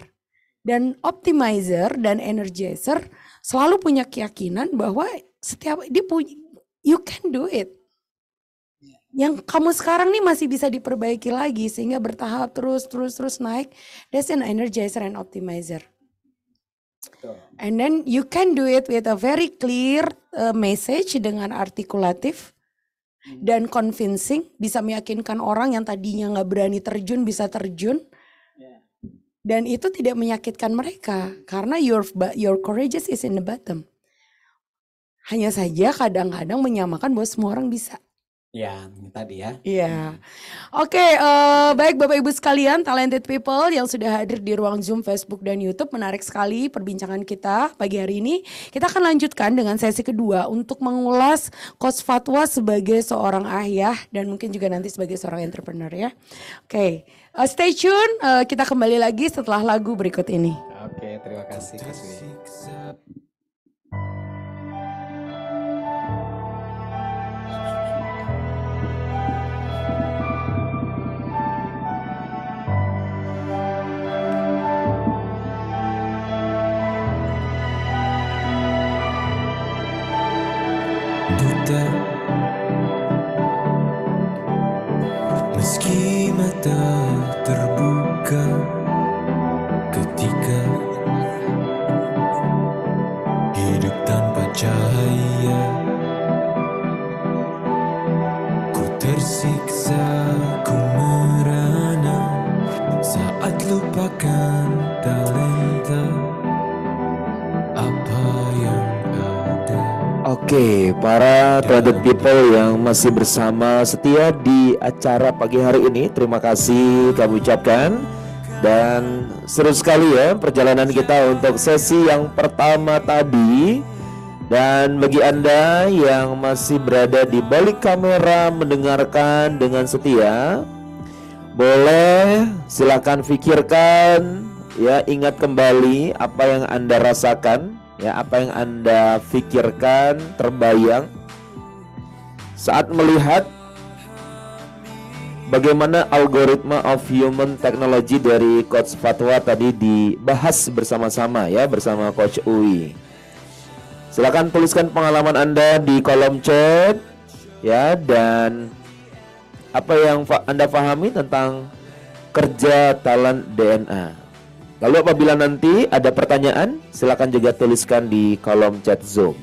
Dan optimizer dan energizer selalu punya keyakinan bahwa setiap dia punya, you can do it. Yang kamu sekarang nih masih bisa diperbaiki lagi sehingga bertahap terus naik. That's an energizer and optimizer. And then you can do it with a very clear message dengan artikulatif dan convincing, bisa meyakinkan orang yang tadinya nggak berani terjun bisa terjun. Dan itu tidak menyakitkan mereka karena your courageous is in the bottom. Hanya saja kadang-kadang menyamakan bahwa semua orang bisa. Ya, tadi ya. Iya. Oke, baik Bapak Ibu sekalian, talented people yang sudah hadir di ruang Zoom, Facebook dan YouTube, menarik sekali perbincangan kita pagi hari ini. Kita akan lanjutkan dengan sesi kedua untuk mengulas Coach Fatwa sebagai seorang ayah dan mungkin juga nanti sebagai seorang entrepreneur ya. Oke, stay tune, kita kembali lagi setelah lagu berikut ini. Oke, terima kasih Kaswi. Duta, meski mata terbuka ketika hidup tanpa cahaya, ku tersiksa, ku merana saat lupakan talenta apa yang ada. Oke, para talented people yang masih bersama setia di acara pagi hari ini, terima kasih kami ucapkan. Dan seru sekali ya perjalanan kita untuk sesi yang pertama tadi. Dan bagi Anda yang masih berada di balik kamera mendengarkan dengan setia, boleh silakan pikirkan ya, ingat kembali apa yang Anda rasakan. Ya, apa yang Anda pikirkan, terbayang saat melihat bagaimana algoritma of human technology dari Coach Fatwa tadi dibahas bersama-sama ya, bersama Coach Uwi. Silakan tuliskan pengalaman Anda di kolom chat ya, dan apa yang Anda pahami tentang kerja talent DNA. Lalu apabila nanti ada pertanyaan, silakan juga tuliskan di kolom chat Zoom.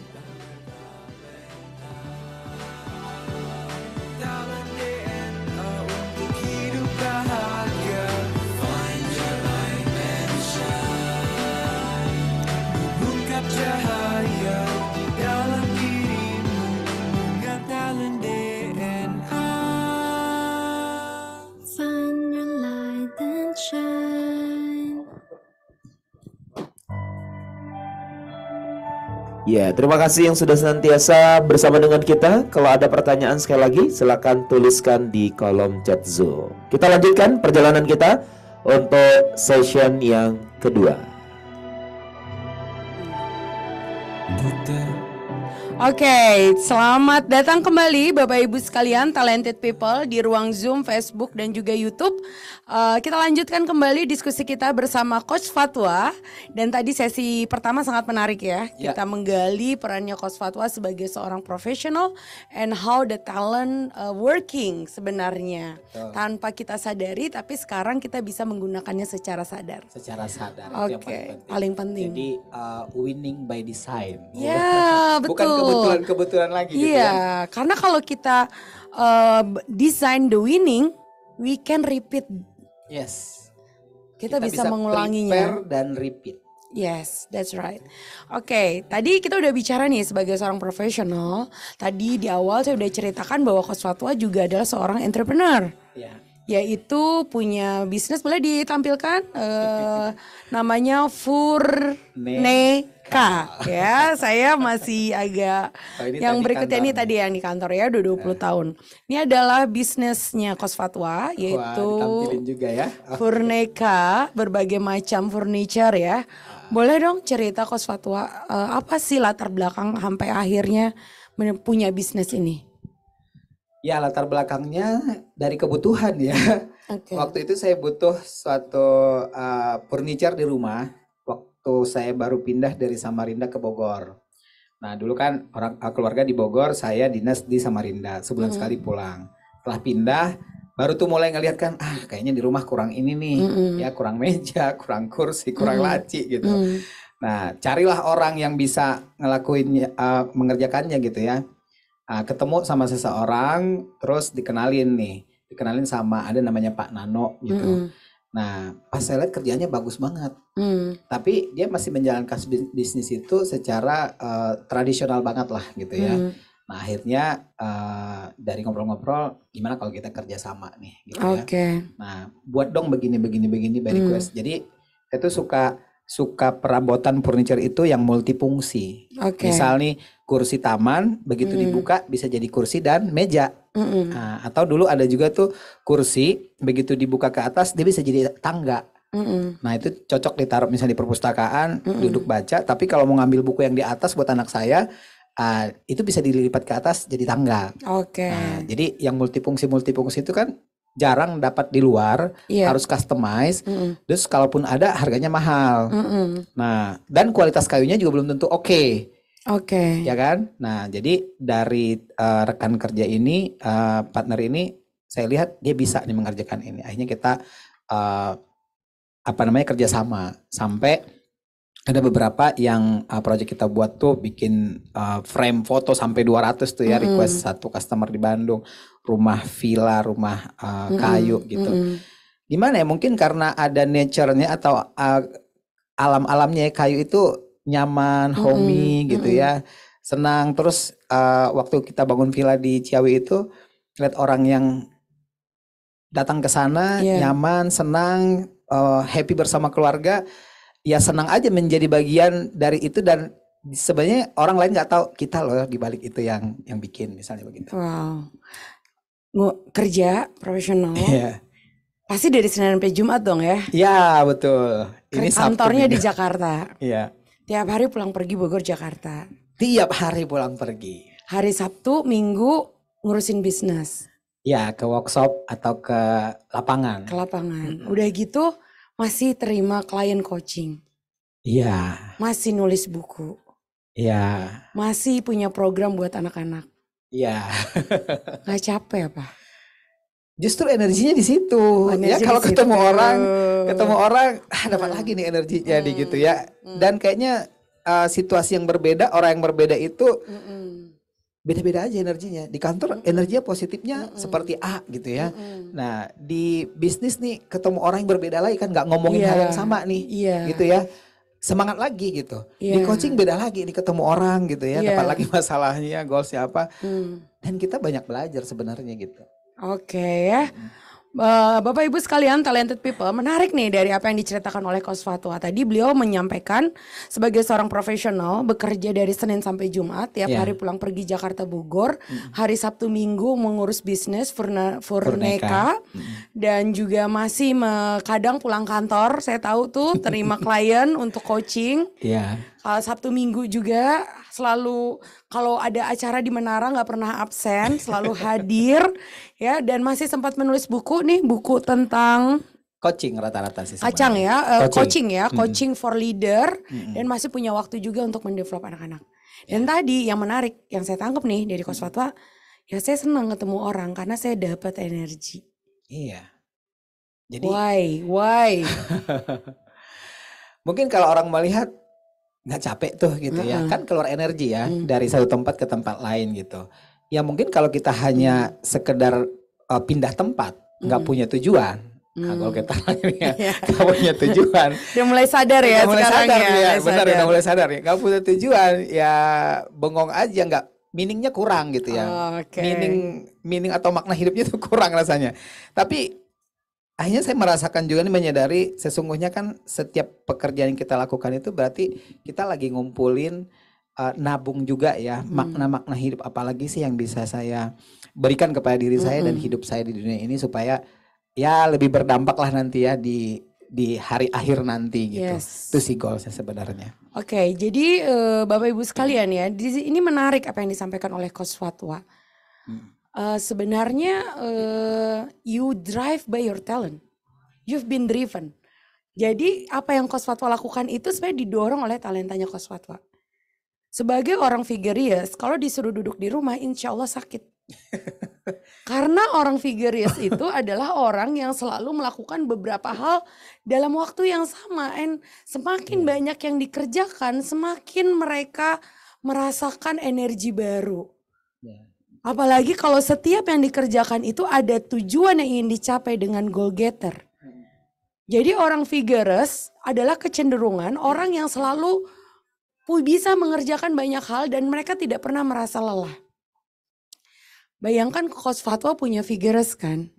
Find your light and shine. Ya, terima kasih yang sudah senantiasa bersama dengan kita. Kalau ada pertanyaan sekali lagi, silakan tuliskan di kolom chat Zoom. Kita lanjutkan perjalanan kita untuk session yang kedua. Oke, selamat datang kembali Bapak Ibu sekalian, talented people di ruang Zoom, Facebook, dan juga YouTube. Kita lanjutkan kembali diskusi kita bersama Coach Fatwa. Dan tadi sesi pertama sangat menarik ya. Kita menggali perannya Coach Fatwa sebagai seorang profesional and how the talent working sebenarnya. Tanpa kita sadari, tapi sekarang kita bisa menggunakannya secara sadar. Secara sadar. Oke, paling penting. Jadi winning by design. Ya, betul. Bukan kebetulan lagi gitu iya, ya. karena kalau kita design the winning, we can repeat. Yes. Kita bisa mengulanginya. Prepare dan repeat. Yes, that's right. Oke, tadi kita udah bicara nih sebagai seorang profesional. Tadi di awal saya udah ceritakan bahwa Coach Fatwa juga adalah seorang entrepreneur. Ya. Yaitu punya bisnis, boleh ditampilkan namanya Furneka ya. Saya masih agak yang berikutnya ini tadi yang di kantor ya, udah 20 tahun. Ini adalah bisnisnya Coach Fatwa, yaitu ditampilin juga ya. Furneka, berbagai macam furniture ya. Boleh dong cerita Coach Fatwa, apa sih latar belakang sampai akhirnya punya bisnis ini? Ya, latar belakangnya dari kebutuhan ya. Okay. Waktu itu saya butuh suatu furniture di rumah. Waktu saya baru pindah dari Samarinda ke Bogor. Nah, dulu kan keluarga di Bogor, saya dinas di Samarinda. Sebulan sekali pulang. Setelah pindah, baru tuh mulai ngeliat kan, kayaknya di rumah kurang ini nih. Ya, kurang meja, kurang kursi, kurang laci gitu. Nah, carilah orang yang bisa ngelakuin mengerjakannya gitu ya. Ketemu sama seseorang, terus dikenalin sama ada namanya Pak Nano gitu. Nah, pas saya lihat kerjanya bagus banget, tapi dia masih menjalankan bisnis itu secara tradisional banget lah gitu ya. Nah, akhirnya dari ngobrol-ngobrol, gimana kalau kita kerja sama nih gitu ya. Nah, buat dong begini by request. Jadi itu suka perabotan furniture itu yang multifungsi. Misal nih kursi taman, begitu dibuka bisa jadi kursi dan meja. Nah, atau dulu ada juga tuh kursi, begitu dibuka ke atas dia bisa jadi tangga. Nah, itu cocok ditaruh misalnya di perpustakaan, duduk baca. Tapi kalau mau ngambil buku yang di atas buat anak saya, itu bisa dilipat ke atas jadi tangga. Nah, jadi yang multifungsi itu kan jarang dapat di luar, harus customize. Terus kalaupun ada harganya mahal. Nah, dan kualitas kayunya juga belum tentu oke. Ya kan? Nah, jadi dari rekan kerja ini, partner ini, saya lihat dia bisa nih mengerjakan ini. Akhirnya kita kerjasama sampai ada beberapa yang project kita buat tuh bikin frame foto sampai 200 tuh ya, request satu customer di Bandung, rumah villa, rumah kayu gitu. Gimana ya, mungkin karena ada nature-nya atau alam-alamnya kayu itu nyaman, homey gitu ya, senang. Terus waktu kita bangun villa di Ciawi itu lihat orang yang datang ke sana nyaman, senang, happy bersama keluarga, ya senang aja menjadi bagian dari itu. Dan sebenarnya orang lain nggak tahu kita loh di balik itu yang bikin, misalnya begitu. Wow, kerja profesional. Pasti dari Senin sampai Jumat dong ya? Iya, betul. Ini kantornya di Jakarta. Iya. Tiap hari pulang pergi Bogor Jakarta. Tiap hari pulang pergi. Hari Sabtu, Minggu ngurusin bisnis. Ya, ke workshop atau ke lapangan. Ke lapangan. Udah gitu masih terima klien coaching. Iya. Masih nulis buku. Iya. Masih punya program buat anak-anak. Iya. Gak capek apa? Justru energinya di situ. Ya kalau ketemu orang dapat lagi nih energinya nih gitu ya. Dan kayaknya situasi yang berbeda, orang yang berbeda itu beda-beda aja energinya. Di kantor energinya positifnya seperti A gitu ya. Nah, di bisnis nih ketemu orang yang berbeda lagi kan, nggak ngomongin hal yang sama nih. Gitu ya. Semangat lagi gitu. Di coaching beda lagi, di ketemu orang gitu ya. Dapat lagi masalahnya, goalsnya apa. Dan kita banyak belajar sebenarnya gitu. Oke ya. Bapak Ibu sekalian, talented people, menarik nih dari apa yang diceritakan oleh Coach Fatwa. Tadi beliau menyampaikan sebagai seorang profesional bekerja dari Senin sampai Jumat, tiap hari pulang pergi Jakarta Bogor, hari Sabtu Minggu mengurus bisnis Furneka, dan juga masih kadang pulang kantor. Saya tahu tuh terima klien untuk coaching. Sabtu Minggu juga selalu kalau ada acara di Menara nggak pernah absen, selalu hadir ya, dan masih sempat menulis buku tentang coaching rata-rata sih sebenarnya. Coaching for leader, dan masih punya waktu juga untuk mendevelop anak-anak. Dan tadi yang menarik yang saya tangkap nih dari Coach Fatwa, ya saya senang ketemu orang karena saya dapat energi. Iya. Jadi why? Mungkin kalau orang melihat nggak capek tuh gitu ya, kan keluar energi ya dari satu tempat ke tempat lain gitu. Ya mungkin kalau kita hanya sekedar pindah tempat, nggak punya tujuan. Kalau kita nggak punya tujuan. Udah mulai sadar ya sekarang ya. Benar, udah mulai sadar ya. Nggak punya tujuan, ya bengong aja, nggak meaningnya kurang gitu ya. Meaning atau makna hidupnya tuh kurang rasanya. Tapi akhirnya saya merasakan juga nih, menyadari sesungguhnya kan setiap pekerjaan yang kita lakukan itu berarti kita lagi ngumpulin, nabung juga ya, makna-makna hidup apalagi sih yang bisa saya berikan kepada diri saya dan hidup saya di dunia ini supaya ya lebih berdampak lah nanti ya di hari akhir nanti gitu. Itu sih goalsnya sebenarnya. Oke, jadi Bapak Ibu sekalian ya, ini menarik apa yang disampaikan oleh Coach Fatwa. Sebenarnya you drive by your talent, you've been driven. Jadi apa yang Coach Fatwa lakukan itu sebenarnya didorong oleh talentanya Coach Fatwa. Sebagai orang figurious, kalau disuruh duduk di rumah, insya Allah sakit. Karena orang figurious itu adalah orang yang selalu melakukan beberapa hal dalam waktu yang sama. And semakin banyak yang dikerjakan, semakin mereka merasakan energi baru. Apalagi kalau setiap yang dikerjakan itu ada tujuan yang ingin dicapai dengan goal getter. Jadi orang vigorous adalah kecenderungan orang yang selalu bisa mengerjakan banyak hal dan mereka tidak pernah merasa lelah. Bayangkan Coach Fatwa punya vigorous kan.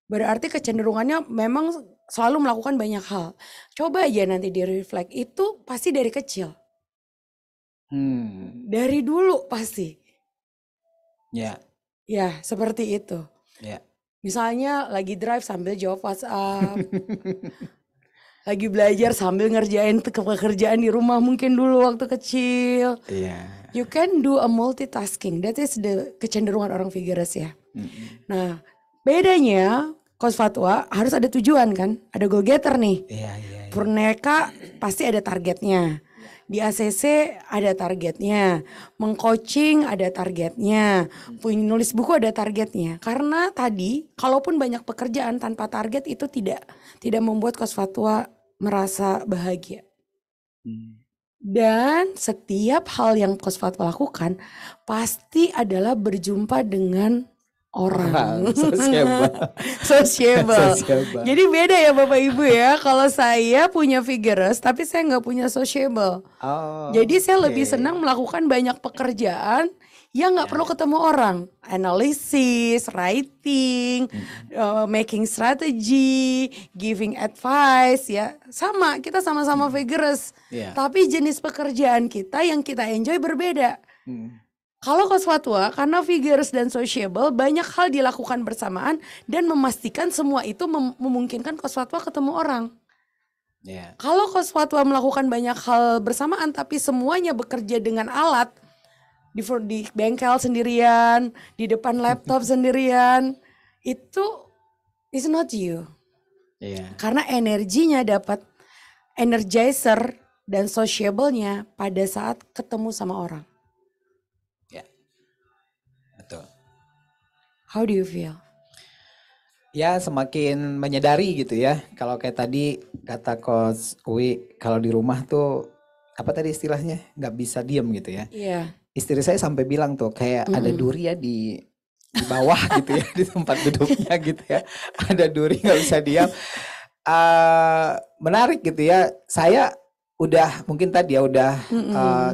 Berarti kecenderungannya memang selalu melakukan banyak hal. Coba aja nanti di reflect, itu pasti dari kecil. Dari dulu pasti. Ya, seperti itu. Misalnya lagi drive sambil jawab WhatsApp. Lagi belajar sambil ngerjain pekerjaan di rumah mungkin dulu waktu kecil. You can do a multitasking. That is the kecenderungan orang vigorous ya. Nah, bedanya Coach Fatwa harus ada tujuan kan. Ada goal getter nih. Furneka pasti ada targetnya. Di ACC ada targetnya, mengcoaching ada targetnya, nulis buku ada targetnya. Karena tadi, kalaupun banyak pekerjaan tanpa target itu tidak membuat Coach Fatwa merasa bahagia. Dan setiap hal yang Coach Fatwa lakukan pasti adalah berjumpa dengan orang. Sociable. Jadi beda ya Bapak Ibu ya. Kalau saya punya vigorous tapi saya nggak punya sociable. Jadi saya lebih senang melakukan banyak pekerjaan yang nggak perlu ketemu orang. Analysis, writing, making strategy, giving advice ya. Sama, kita sama-sama vigorous. Tapi jenis pekerjaan kita yang kita enjoy berbeda. Kalau Coach Fatwa, karena vigorous dan sociable, banyak hal dilakukan bersamaan dan memastikan semua itu memungkinkan Coach Fatwa ketemu orang. Kalau Coach Fatwa melakukan banyak hal bersamaan tapi semuanya bekerja dengan alat, di bengkel sendirian, di depan laptop sendirian, itu is not you. Karena energinya dapat energizer dan sociable-nya pada saat ketemu sama orang. How do you feel? Ya semakin menyadari gitu ya. Kalau kayak tadi kata Coach Uwi, kalau di rumah tuh apa tadi istilahnya, nggak bisa diem gitu ya. Istri saya sampai bilang tuh kayak ada duri ya di bawah gitu ya, di tempat duduknya gitu ya. Ada duri nggak bisa diam. Menarik gitu ya. Saya udah mungkin tadi ya udah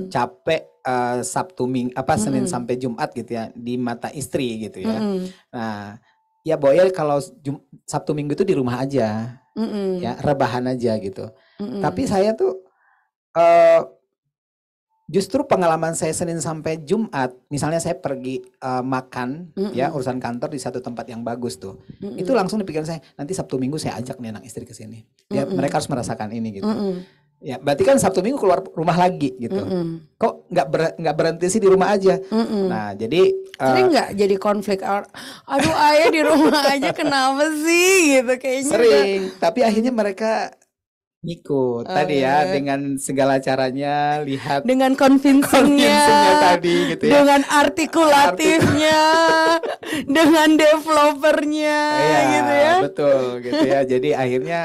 capek. Sabtu Senin sampai Jumat gitu ya di mata istri gitu ya. Nah, ya Boel kalau Sabtu Minggu itu di rumah aja, Mm-mm. ya rebahan aja gitu. Mm-mm. Tapi saya tuh eh, justru pengalaman saya Senin sampai Jumat, misalnya saya pergi makan, ya Mm-mm. urusan kantor di satu tempat yang bagus tuh, Mm-mm. itu langsung di pikiran saya, nanti Sabtu Minggu saya ajak nih anak istri ke sini, ya Mm-mm. mereka harus merasakan ini gitu. Mm-mm. Ya berarti kan Sabtu Minggu keluar rumah lagi gitu. Mm-mm. Kok nggak berhenti sih di rumah aja? Mm-mm. Nah jadi Sering nggak jadi konflik? Aduh ayah di rumah aja kenapa sih gitu kayaknya. sering, tapi akhirnya mereka ngikut tadi ya Oke. dengan segala caranya, lihat Dengan convincingnya convincingnya, tadi gitu ya. dengan artikulatifnya, dengan developernya, Iya, gitu ya. betul gitu ya. Jadi akhirnya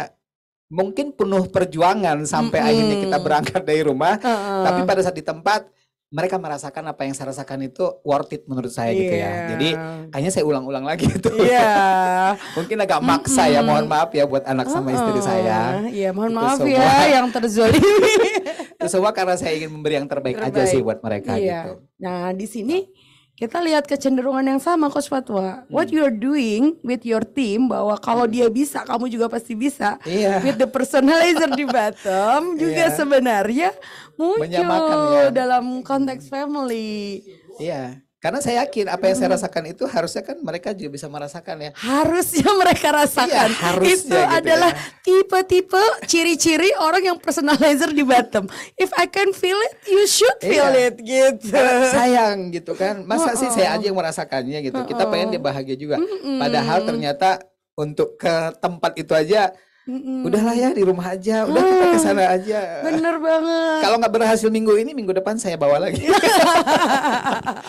mungkin penuh perjuangan sampai akhirnya kita berangkat dari rumah, tapi pada saat di tempat mereka merasakan apa yang saya rasakan itu worth it menurut saya gitu ya. Iya. Jadi akhirnya saya ulang-ulang lagi itu. Iya. Mungkin agak maksa ya, mohon maaf ya buat anak sama istri saya. Iya, mohon Itu maaf semua. ya yang terzolimi. Itu semua karena saya ingin memberi yang terbaik aja sih buat mereka Iya. gitu. Nah, di sini kita lihat kecenderungan yang sama Coach Fatwa. What you're doing with your team, bahwa kalau dia bisa, kamu juga pasti bisa. Iya. With the personalizer di bottom juga Iya. sebenarnya Menyamakan muncul ya. dalam konteks family. Iya. Karena saya yakin apa yang saya rasakan itu harusnya kan mereka juga bisa merasakan ya. Harusnya mereka rasakan. Iya, harusnya Itu gitu adalah ya. tipe-tipe ciri-ciri orang yang personalizer di bottom. If I can feel it, you should feel Iya. it gitu. Karena sayang gitu kan. Masa sih saya aja yang merasakannya gitu. Kita pengen dia bahagia juga. Padahal ternyata untuk ke tempat itu aja udahlah ya di rumah aja, udah kita ke sana aja. Bener banget. Kalau nggak berhasil minggu ini, minggu depan saya bawa lagi.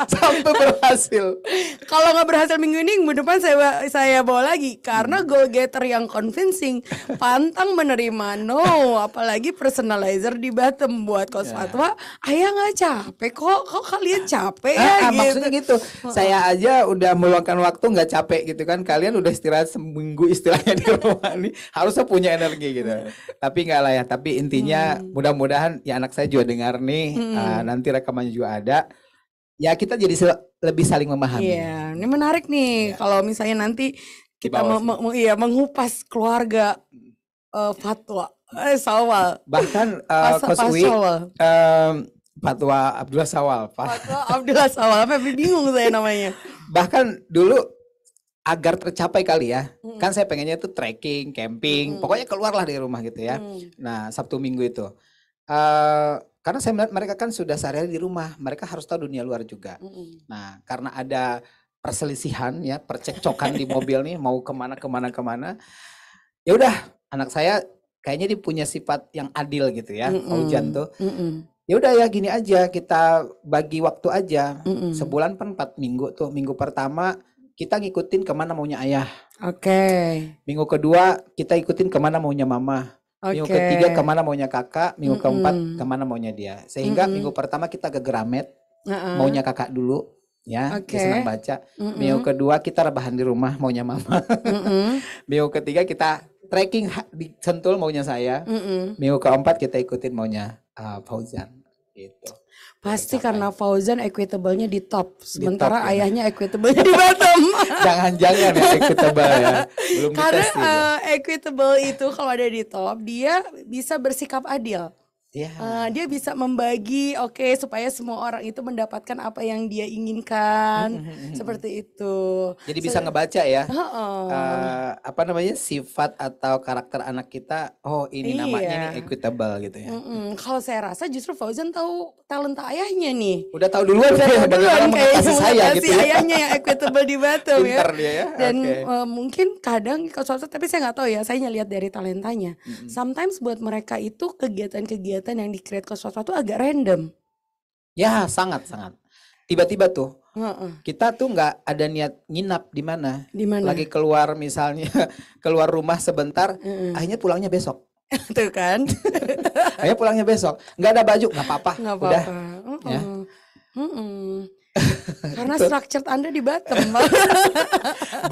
Sampai berhasil. Kalau nggak berhasil minggu ini, minggu depan saya bawa lagi karena goal getter yang convincing, pantang menerima no, apalagi personalizer di bottom buat Coach Fatwa. Ayah nggak capek kok kalian capek ya gitu. Maksudnya gitu. Saya aja udah meluangkan waktu nggak capek gitu kan. Kalian udah istirahat seminggu istilahnya di rumah nih. Harusnya punya energi gitu. Tapi nggak lah ya. Tapi intinya mudah-mudahan ya anak saya juga dengar nih. Nanti rekamannya juga ada. Ya kita jadi lebih saling memahami. Iya, ini menarik nih kalau misalnya nanti kita bawah iya mengupas keluarga Fatwa Sawal. Bahkan Coach Uwi, Fatwa Abdullah Sawal. Fatwa Abdullah Sawal, apa bingung saya namanya. Bahkan dulu agar tercapai kali ya, kan saya pengennya itu trekking, camping, pokoknya keluarlah dari rumah gitu ya. Nah Sabtu Minggu itu, karena saya melihat mereka kan sudah sehari-hari di rumah, mereka harus tahu dunia luar juga. Nah karena ada perselisihan ya, percekcokan di mobil nih, mau kemana, ya udah anak saya kayaknya dia punya sifat yang adil gitu ya, Fauzian tuh. Ya udah ya gini aja, kita bagi waktu aja, sebulan 4 minggu tuh, minggu pertama kita ngikutin kemana maunya ayah. Oke. Minggu kedua kita ikutin kemana maunya mama. Minggu ketiga kemana maunya kakak. Minggu keempat kemana maunya dia. Sehingga minggu pertama kita ke Gramet, maunya kakak dulu. Ya, dia senang baca. Minggu kedua kita rebahan di rumah, maunya mama. Minggu ketiga kita trekking di Sentul, maunya saya. Minggu keempat kita ikutin maunya Fauzan. Gitu. Pasti karena Fauzan equitable-nya di top, sementara ayahnya equitable-nya di bottom. Jangan-jangan ya equitable ya. Belum Karena dites ya. equitable itu kalau ada di top, dia bisa bersikap adil. Iya. Dia bisa membagi, supaya semua orang itu mendapatkan apa yang dia inginkan, seperti itu. Jadi bisa ngebaca ya, Heeh. sifat atau karakter anak kita. Oh ini namanya nih equitable gitu ya. Kalau saya rasa justru Fauzan tahu talenta ayahnya nih. Udah tahu duluan Udah ya, tahu duluan mengatasi saya gitu ya. ayahnya yang equitable di bottom ya. Pintar dia ya. Dan Oke. mungkin kadang tapi saya nggak tahu ya, saya lihat dari talentanya. Sometimes buat mereka itu kegiatan-kegiatan yang di-create Coach Fatwa tuh agak random. Ya sangat. Tiba-tiba tuh Heeh. kita tuh nggak ada niat nginap di mana. Di mana? Lagi keluar misalnya keluar rumah sebentar, akhirnya pulangnya besok. Tuh kan? Akhirnya pulangnya besok. Nggak ada baju, nggak apa-apa. Nggak Udah. apa-apa. Ya. Karena Betul. structured Anda di Batam.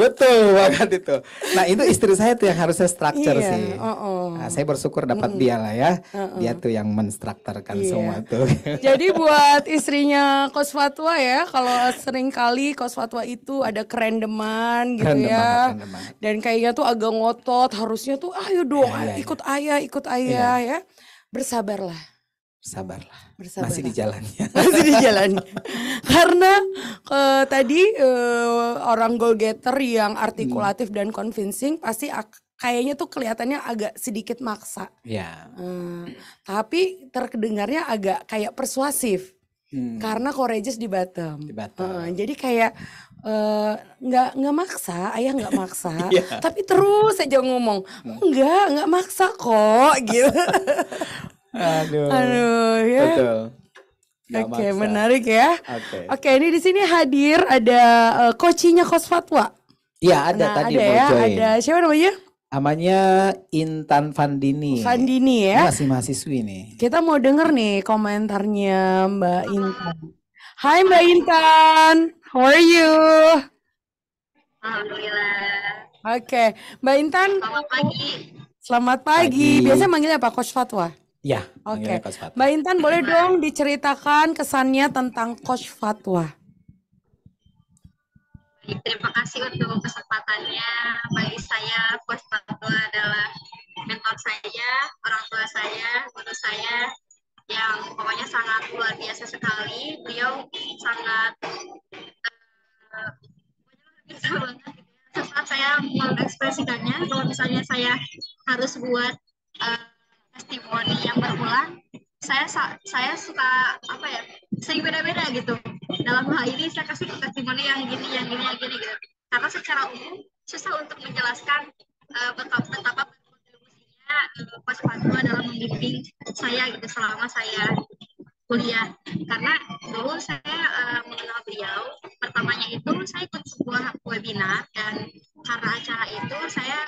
Betul banget itu. Nah itu istri saya tuh yang harusnya structure Iya, sih. Nah, saya bersyukur dapat dia lah ya. Dia tuh yang menstrukturkan Iya. semua tuh. Jadi buat istrinya Coach Fatwa ya, kalau sering kali Coach Fatwa itu ada kerendeman gitu Keren ya. banget. Dan kayaknya tuh agak ngotot, harusnya tuh ayo dong, Iya, iya, ikut ayah ya. Bersabarlah. Sabarlah. Bersabarlah. Masih di jalannya. Masih di jalan. Karena tadi orang goal getter yang artikulatif dan convincing pasti kayaknya tuh kelihatannya agak sedikit maksa. Ya. Tapi terdengarnya agak kayak persuasif. Karena courageous di Batam. Jadi kayak nggak maksa, ayah nggak maksa, tapi terus aja ngomong nggak maksa kok gitu. Aduh ya. Betul. Oke, menarik ya. Oke. Oke, ini di sini hadir ada coachnya Coach Fatwa. Iya ada tadi ada mau ya, join. ada siapa namanya? Namanya Intan Fandini. Fandini ya. Ini masih mahasiswi nih. Kita mau denger nih komentarnya Mbak Intan. Hai Mbak Intan, how are you? Alhamdulillah. Oke, Mbak Intan. Selamat pagi. Selamat pagi. Biasanya manggilnya apa, Coach Fatwa? Ya. Oke. Mbak Intan boleh dong diceritakan kesannya tentang Coach Fatwa. Terima kasih untuk kesempatannya. Bagi saya, Coach Fatwa adalah mentor saya, orang tua saya, guru saya, yang pokoknya sangat luar biasa sekali. Beliau sangat bisa banget. Saat saya mengekspresikannya, kalau misalnya saya harus buat testimoni yang berulang, saya suka sering beda-beda gitu. Dalam hal ini saya kasih testimoni yang gini gitu. Karena secara umum susah untuk menjelaskan betapa kontribusinya Coach Fatwa dalam membimbing saya gitu selama saya kuliah. Karena dulu saya mengenal beliau, pertamanya itu saya ikut sebuah webinar, dan karena acara itu saya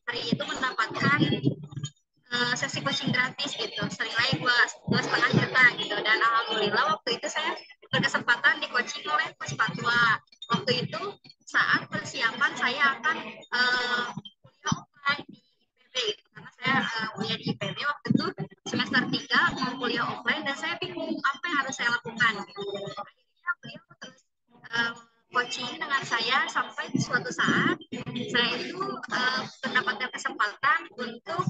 hari itu mendapatkan sesi coaching gratis gitu, senilai 2,5 juta gitu. Dan alhamdulillah waktu itu saya berkesempatan di coaching oleh Coach Fatwa. Waktu itu saat persiapan saya akan kuliah offline di IPB gitu. Karena saya kuliah di IPB waktu itu semester 3 mau kuliah offline, dan saya bingung apa yang harus saya lakukan. Akhirnya beliau terus coaching dengan saya sampai suatu saat saya itu mendapatkan kesempatan untuk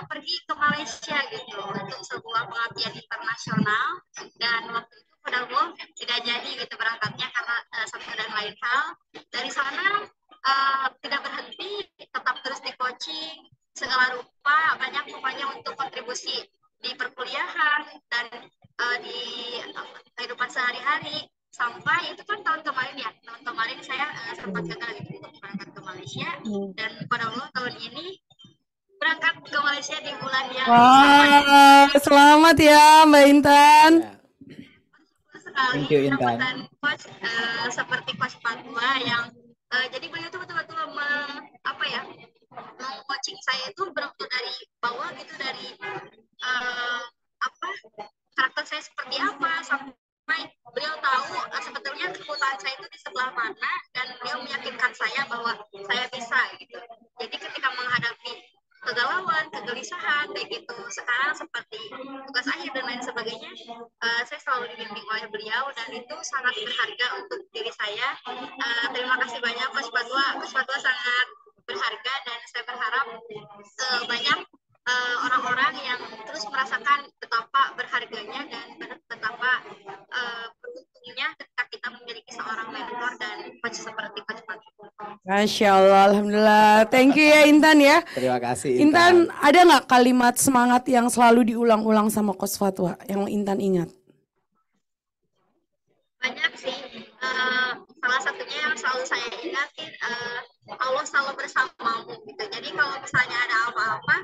pergi ke Malaysia gitu untuk sebuah pengabdian internasional, dan waktu itu padahal tidak jadi gitu berangkatnya karena satu dan lain hal. Dari sana tidak berhenti, tetap terus di coaching segala rupa, banyak pokoknya untuk kontribusi di perkuliahan dan di kehidupan sehari-hari. Sampai itu kan tahun kemarin saya sempat gagal gitu untuk berangkat ke Malaysia, dan pada Allah tahun ini berangkat ke Malaysia di bulan yang selamat ya Mbak Intan. Sekali mendapatkan coach seperti Coach Fatwa yang jadi beliau itu betul-betul coaching saya itu betul dari bawah gitu, dari karakter saya seperti apa sampai beliau tahu sebetulnya kebutuhan saya itu di sebelah mana, dan beliau meyakinkan saya bahwa saya bisa gitu. Jadi ketika menghadapi kegalauan, kegelisahan kayak gitu, sekarang seperti tugas akhir dan lain sebagainya, saya selalu dibimbing oleh beliau, dan itu sangat berharga untuk diri saya. Terima kasih banyak Coach Fatwa. Coach Fatwa sangat berharga, dan saya berharap banyak orang-orang yang terus merasakan betapa berharganya dan betapa beruntungnya ketika kita memiliki seorang mentor dan coach seperti Coach Fatwa. Masya Allah, alhamdulillah. Thank you ya Intan ya. Terima kasih Intan, ada nggak kalimat semangat yang selalu diulang-ulang sama Coach Fatwa yang Intan ingat? Banyak sih. Salah satunya yang selalu saya ingatin, Allah selalu bersamamu gitu. Jadi kalau misalnya ada apa-apa,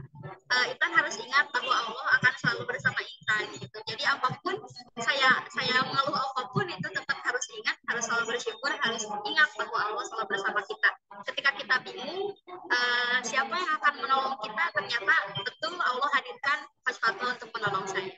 Intan harus ingat bahwa Allah akan selalu bersama Intan gitu. Jadi apapun saya mengeluh apapun itu tetap harus ingat, harus selalu bersyukur, harus ingat bahwa Allah selalu bersama kita. Ketika kita bingung siapa yang akan menolong kita, ternyata betul Allah hadirkan Coach Fatwa untuk menolong saya.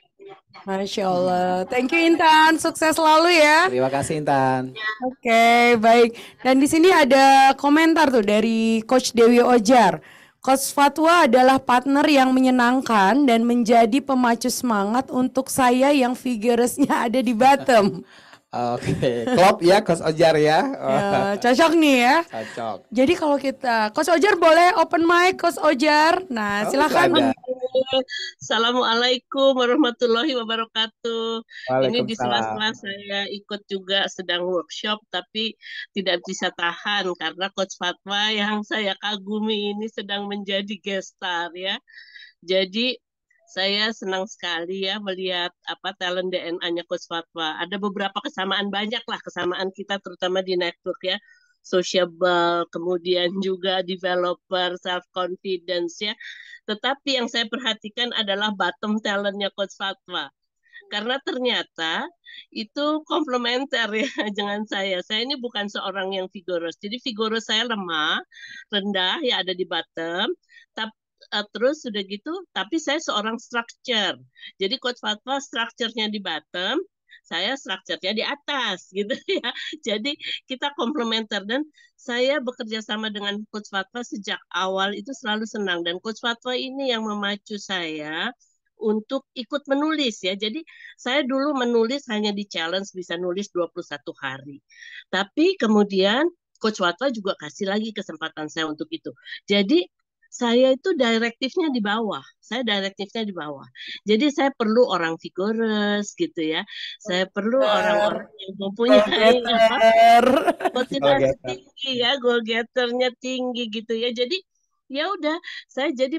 Masya Allah. Thank you Intan, sukses selalu ya. Terima kasih Intan. Oke, baik. Dan di sini ada komentar tuh dari Coach Dewi Ojar. Coach Fatwa adalah partner yang menyenangkan dan menjadi pemacu semangat untuk saya yang vigorousnya ada di Batam. Oke, klop ya Coach Ojar ya. Ya, cocok nih ya. Cocok. Jadi kalau kita, Coach Ojar boleh open mic, Coach Ojar. Nah, silakan. Assalamualaikum warahmatullahi wabarakatuh. Ini di Waalaikumsalam. sela-sela saya ikut juga sedang workshop, tapi tidak bisa tahan karena Coach Fatwa yang saya kagumi ini sedang menjadi guest star ya. Jadi saya senang sekali ya melihat talent DNA-nya Coach Fatwa. Ada beberapa kesamaan, banyak lah kesamaan kita terutama di network ya. Sociable, kemudian juga developer, self-confidence ya. Tetapi yang saya perhatikan adalah bottom talentnya Coach Fatwa. Karena ternyata itu komplementer ya dengan saya. Saya ini bukan seorang yang vigorous. Jadi vigorous saya lemah, rendah ya ada di bottom. Terus sudah gitu, tapi saya seorang structure. Jadi Coach Fatwa structure-nya di bottom, saya strukturnya di atas gitu ya. Jadi kita komplementer dan saya bekerja sama dengan Coach Fatwa sejak awal itu selalu senang dan Coach Fatwa ini yang memacu saya untuk ikut menulis ya. Jadi saya dulu menulis hanya di challenge bisa nulis 21 hari. Tapi kemudian Coach Fatwa juga kasih lagi kesempatan saya untuk itu. Jadi saya itu direktifnya di bawah. Saya direktifnya di bawah. Jadi saya perlu orang vigorous gitu ya. Saya perlu orang-orang yang mempunyai motivasi tinggi ya, goal getternya tinggi gitu ya. Jadi ya udah,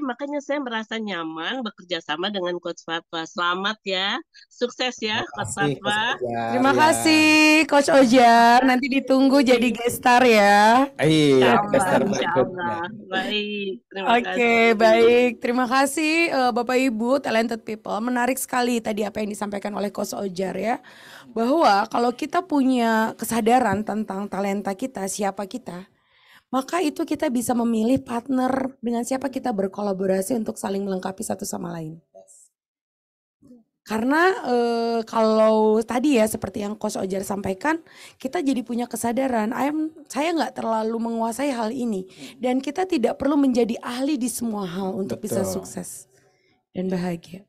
makanya saya merasa nyaman bekerja sama dengan Coach Fatwa. Selamat ya, sukses ya Coach Fatwa. Terima kasih Coach Ojar. Nanti ditunggu jadi guest star ya. Iya, guest star berikutnya. Baik, terima kasih. Oke, baik. Terima kasih Bapak Ibu, talented people. Menarik sekali tadi apa yang disampaikan oleh Coach Ojar ya. Bahwa kalau kita punya kesadaran tentang talenta kita, siapa kita, maka itu kita bisa memilih partner dengan siapa kita berkolaborasi untuk saling melengkapi satu sama lain. Karena kalau tadi ya seperti yang Coach Ojar sampaikan, kita jadi punya kesadaran, saya nggak terlalu menguasai hal ini. Dan kita tidak perlu menjadi ahli di semua hal untuk bisa sukses dan bahagia.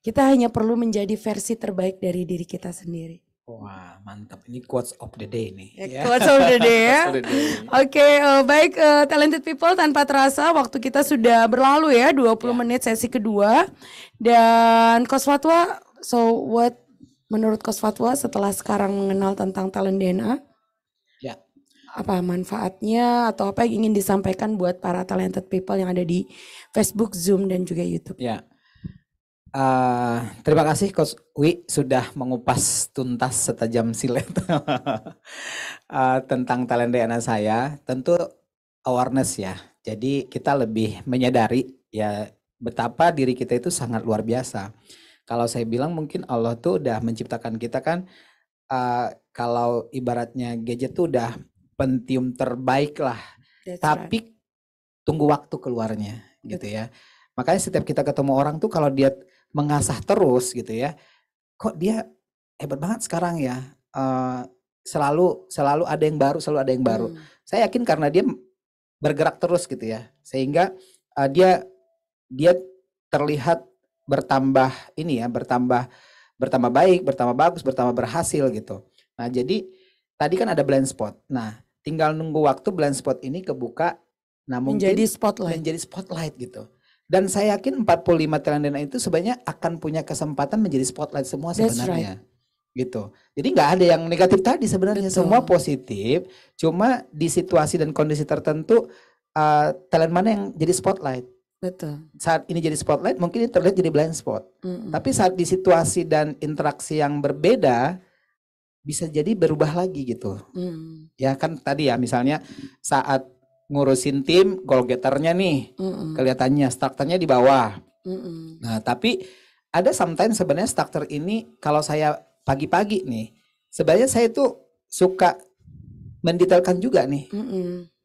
Kita hanya perlu menjadi versi terbaik dari diri kita sendiri. Wah, mantap. Ini quotes of the day nih. Quotes of the day ya. Oke, baik talented people, tanpa terasa waktu kita sudah berlalu ya, 20 menit sesi kedua. Dan Coach Fatwa, so what menurut Coach Fatwa setelah sekarang mengenal tentang talent DNA? Ya. Apa manfaatnya atau apa yang ingin disampaikan buat para talented people yang ada di Facebook, Zoom dan juga YouTube? Ya. Terima kasih Coach Wi sudah mengupas tuntas setajam silet tentang talent DNA saya. Tentu awareness ya. Jadi kita lebih menyadari ya betapa diri kita itu sangat luar biasa. Kalau saya bilang mungkin Allah tuh udah menciptakan kita kan kalau ibaratnya gadget tuh udah pentium terbaik lah. Tapi tunggu waktu keluarnya gitu ya. Makanya setiap kita ketemu orang tuh kalau dia mengasah terus gitu ya, kok dia hebat banget sekarang ya, selalu ada yang baru, selalu ada yang baru. Saya yakin karena dia bergerak terus gitu ya, sehingga dia terlihat bertambah ini ya, bertambah baik, bertambah bagus, bertambah berhasil gitu. Nah jadi tadi kan ada blind spot. Nah tinggal nunggu waktu blind spot ini kebuka, nah mungkin menjadi spotlight gitu. Dan saya yakin 45 talent DNA itu sebenarnya akan punya kesempatan menjadi spotlight semua sebenarnya. Gitu. Jadi nggak ada yang negatif tadi sebenarnya. Betul. Semua positif. Cuma di situasi dan kondisi tertentu talent mana yang jadi spotlight. Betul. Saat ini jadi spotlight mungkin ini terlihat jadi blind spot. Tapi saat di situasi dan interaksi yang berbeda bisa jadi berubah lagi gitu. Ya kan tadi ya misalnya saat ngurusin tim, goal getternya nih kelihatannya strukturnya di bawah. Nah tapi ada sometimes sebenarnya struktur ini kalau saya pagi-pagi nih sebenarnya saya tuh suka mendetailkan juga nih.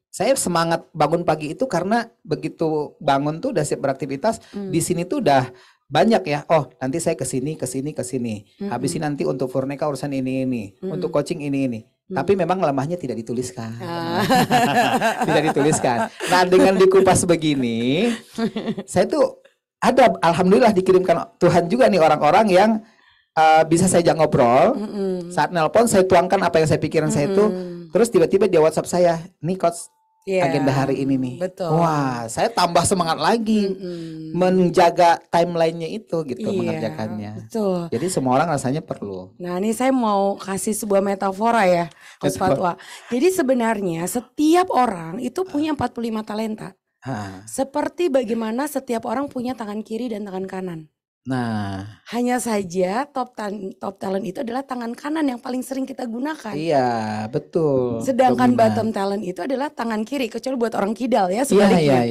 Saya semangat bangun pagi itu karena begitu bangun tuh udah siap beraktivitas, di sini tuh udah banyak ya. Oh, nanti saya ke sini. Habis ini nanti untuk Furneka urusan ini. Untuk coaching ini. Tapi memang lemahnya tidak dituliskan. Tidak dituliskan. Nah, dengan dikupas begini, saya tuh ada, alhamdulillah dikirimkan Tuhan juga nih orang-orang yang bisa saya ajak ngobrol. Saat nelpon saya tuangkan apa yang saya pikiran saya itu. Terus tiba-tiba dia WhatsApp saya, nih coach, agenda hari ini nih. Betul. Wah, saya tambah semangat lagi menjaga timelinenya itu gitu, mengerjakannya. Betul. Jadi semua orang rasanya perlu. Nah, ini saya mau kasih sebuah metafora ya, Coach Fatwa. Jadi sebenarnya setiap orang itu punya 45 talenta. Seperti bagaimana setiap orang punya tangan kiri dan tangan kanan. Nah, hanya saja top talent itu adalah tangan kanan yang paling sering kita gunakan. Iya, betul. Sedangkan bottom talent itu adalah tangan kiri, kecuali buat orang kidal ya sebaliknya.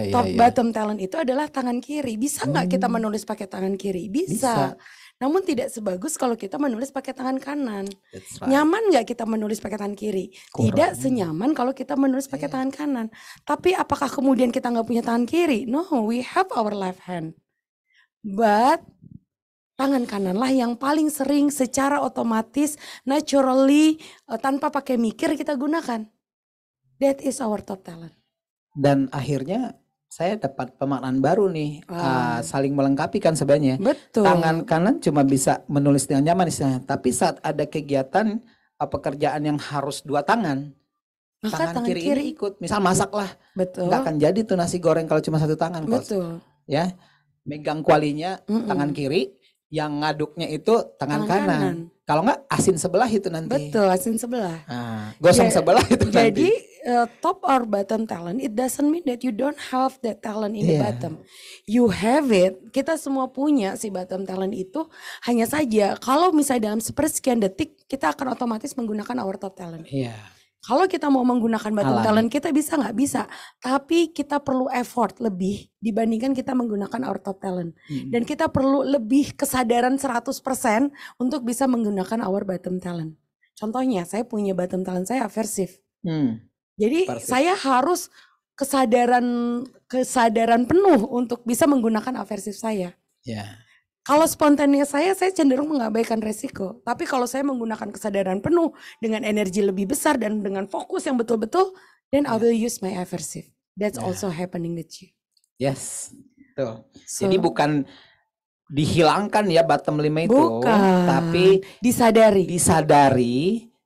Top bottom talent itu adalah tangan kiri. Bisa nggak kita menulis pakai tangan kiri? Bisa. Namun tidak sebagus kalau kita menulis pakai tangan kanan. Nyaman nggak kita menulis pakai tangan kiri? Tidak senyaman kalau kita menulis pakai tangan kanan. Tapi apakah kemudian kita nggak punya tangan kiri? No, we have our left hand. But tangan kananlah yang paling sering secara otomatis, naturally, tanpa pakai mikir kita gunakan. That is our top talent. Dan akhirnya saya dapat pemaknaan baru nih, saling melengkapi kan sebenarnya. Betul. Tangan kanan cuma bisa menulis dengan nyaman istilahnya, tapi saat ada kegiatan pekerjaan yang harus dua tangan, maka tangan kiri ikut. Misal masak lah, betul. Nggak akan jadi tuh nasi goreng kalau cuma satu tangan. Betul. Ya, megang kualinya tangan kiri, yang ngaduknya itu tangan kanan. Kalau nggak asin sebelah itu nanti. Betul, asin sebelah. Gosong sebelah itu nanti. Jadi top or bottom talent, it doesn't mean that you don't have that talent in the bottom. You have it. Kita semua punya si bottom talent itu. Hanya saja kalau misalnya dalam sepersekian detik kita akan otomatis menggunakan our top talent. Iya. Kalau kita mau menggunakan bottom talent kita bisa nggak? Bisa. Tapi kita perlu effort lebih dibandingkan kita menggunakan our top talent. Dan kita perlu lebih kesadaran 100% untuk bisa menggunakan our bottom talent. Contohnya saya punya bottom talent saya aversif. Jadi saya harus kesadaran penuh untuk bisa menggunakan aversif saya. Kalau spontannya saya cenderung mengabaikan resiko. Tapi kalau saya menggunakan kesadaran penuh dengan energi lebih besar dan dengan fokus yang betul-betul, then I will use my aversive. That's also happening with you. Yes, betul. Jadi bukan dihilangkan ya bottom 5 itu, tapi disadari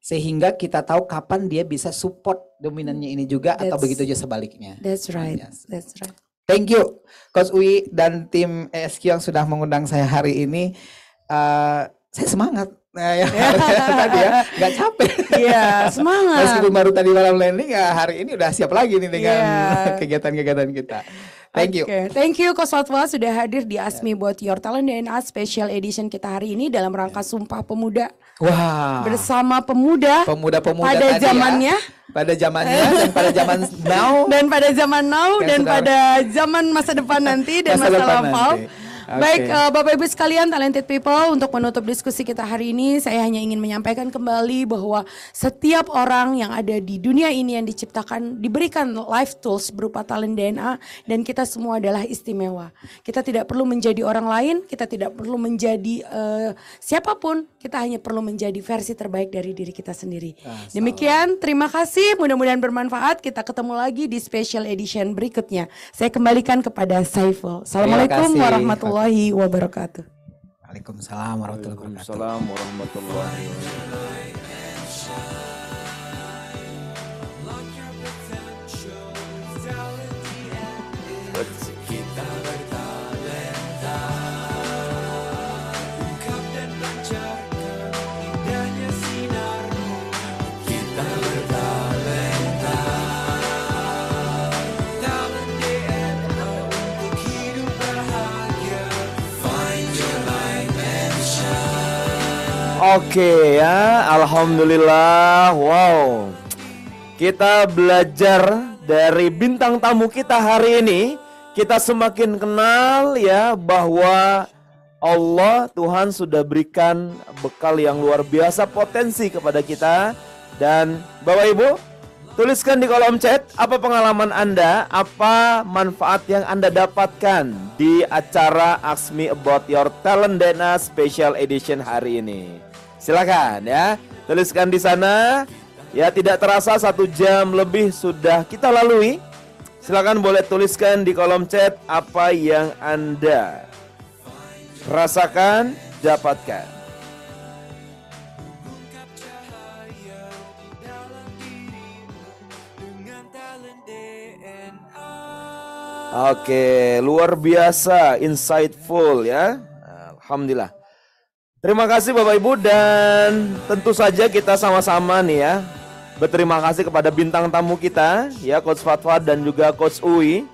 sehingga kita tahu kapan dia bisa support dominannya ini juga atau begitu aja sebaliknya. That's right. That's right. Thank you Coach Uwi dan tim ESQ yang sudah mengundang saya hari ini. Saya semangat. Tadi ya, nggak capek. Iya, semangat. Meskipun baru tadi malam landing, hari ini udah siap lagi nih dengan kegiatan-kegiatan kita. Thank you. Thank you Coach Fatwa sudah hadir di Ask Me About Your Talent DNA Special Edition kita hari ini dalam rangka Sumpah Pemuda. Wah. Bersama pemuda-pemuda pada zamannya. Pada zamannya dan pada zaman now. Dan pada zaman now dan pada zaman masa depan nanti dan masa lampau. Baik, Bapak Ibu sekalian, talented people, untuk menutup diskusi kita hari ini, saya hanya ingin menyampaikan kembali bahwa setiap orang yang ada di dunia ini yang diciptakan, diberikan life tools berupa talent DNA, dan kita semua adalah istimewa. Kita tidak perlu menjadi orang lain, kita tidak perlu menjadi siapapun, kita hanya perlu menjadi versi terbaik dari diri kita sendiri. Demikian, terima kasih, mudah-mudahan bermanfaat. Kita ketemu lagi di special edition berikutnya. Saya kembalikan kepada Saiful. Assalamualaikum warahmatullahi wabarakatuh. Waalaikumsalam warahmatullahi wabarakatuh. Waalaikumsalam warahmatullahi wabarakatuh. Kita bertalenta, ungkap dan pancarkan indahnya sinarmu. Kita bertalenta, talent DNA untuk hidup bahagia. Find your light and shine. Oke ya, alhamdulillah. Wow, kita belajar dari bintang tamu kita hari ini. Kita semakin kenal ya bahwa Allah Tuhan sudah berikan bekal yang luar biasa, potensi kepada kita. Dan Bapak Ibu, Tuliskan di kolom chat apa pengalaman Anda, apa manfaat yang Anda dapatkan di acara Ask Me About Your Talent DNA Special Edition hari ini. Silakan ya, tuliskan di sana. Ya, tidak terasa 1 jam lebih sudah kita lalui. Silakan boleh tuliskan di kolom chat apa yang Anda rasakan, dapatkan. Oke, luar biasa, insightful ya. Alhamdulillah. Terima kasih Bapak Ibu, dan tentu saja kita sama-sama nih ya berterima kasih kepada bintang tamu kita ya, Coach Fatwa dan juga Coach Uwi,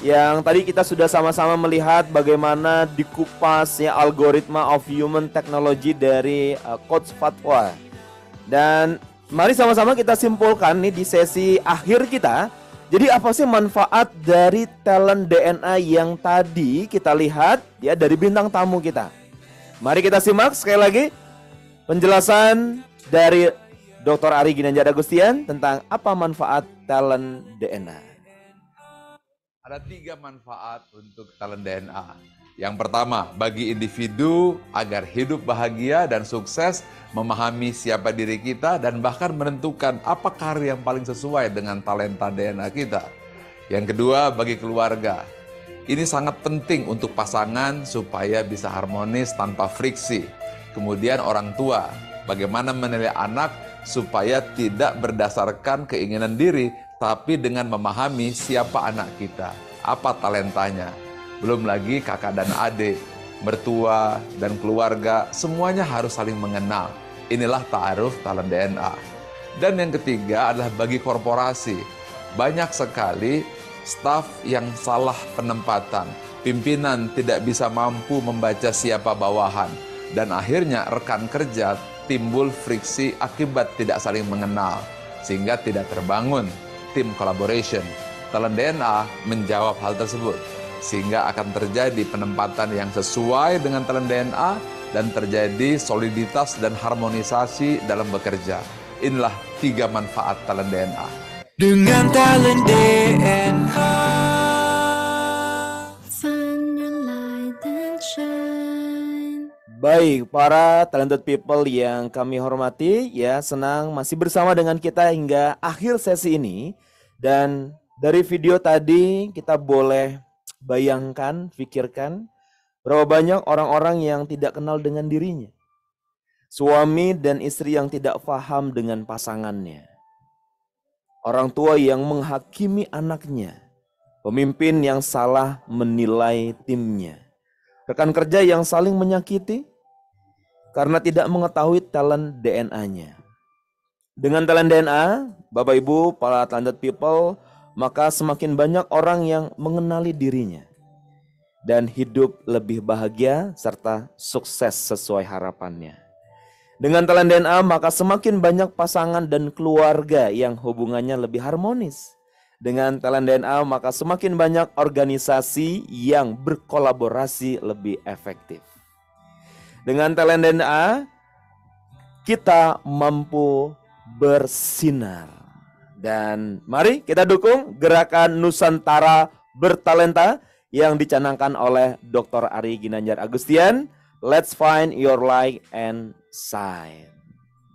yang tadi kita sudah sama-sama melihat bagaimana dikupas ya algoritma of human technology dari Coach Fatwa. Dan mari sama-sama kita simpulkan nih di sesi akhir kita. Jadi apa sih manfaat dari talent DNA yang tadi kita lihat ya dari bintang tamu kita? Mari kita simak sekali lagi penjelasan dari Dr. Ari Ginanjar Agustian tentang apa manfaat talent DNA. Ada 3 manfaat untuk talent DNA. Yang pertama, bagi individu agar hidup bahagia dan sukses, memahami siapa diri kita dan bahkan menentukan apa karir yang paling sesuai dengan talenta DNA kita. Yang kedua, bagi keluarga. Ini sangat penting untuk pasangan supaya bisa harmonis tanpa friksi. Kemudian orang tua, bagaimana menilai anak supaya tidak berdasarkan keinginan diri, tapi dengan memahami siapa anak kita, apa talentanya. Belum lagi kakak dan adik, mertua dan keluarga, semuanya harus saling mengenal. Inilah ta'aruf talent DNA. Dan yang ketiga adalah bagi korporasi. Banyak sekali staf yang salah penempatan, pimpinan tidak bisa mampu membaca siapa bawahan, dan akhirnya rekan kerja timbul friksi akibat tidak saling mengenal, sehingga tidak terbangun tim collaboration. Talent DNA menjawab hal tersebut, sehingga akan terjadi penempatan yang sesuai dengan talent DNA dan terjadi soliditas dan harmonisasi dalam bekerja. Inilah 3 manfaat talent DNA. Dengan talent DNA. Find your light and shine. Baik, para talented people yang kami hormati, ya senang masih bersama dengan kita hingga akhir sesi ini. Dan dari video tadi kita boleh bayangkan, pikirkan berapa banyak orang-orang yang tidak kenal dengan dirinya. Suami dan istri yang tidak paham dengan pasangannya. Orang tua yang menghakimi anaknya, pemimpin yang salah menilai timnya, rekan kerja yang saling menyakiti karena tidak mengetahui talent DNA-nya. Dengan talent DNA, Bapak Ibu, para talented people, maka semakin banyak orang yang mengenali dirinya dan hidup lebih bahagia serta sukses sesuai harapannya. Dengan talent DNA, maka semakin banyak pasangan dan keluarga yang hubungannya lebih harmonis. Dengan talent DNA, maka semakin banyak organisasi yang berkolaborasi lebih efektif. Dengan talent DNA, kita mampu bersinar. Dan mari kita dukung gerakan Nusantara Bertalenta yang dicanangkan oleh Dr. Ari Ginanjar Agustian. Let's find your light and shine.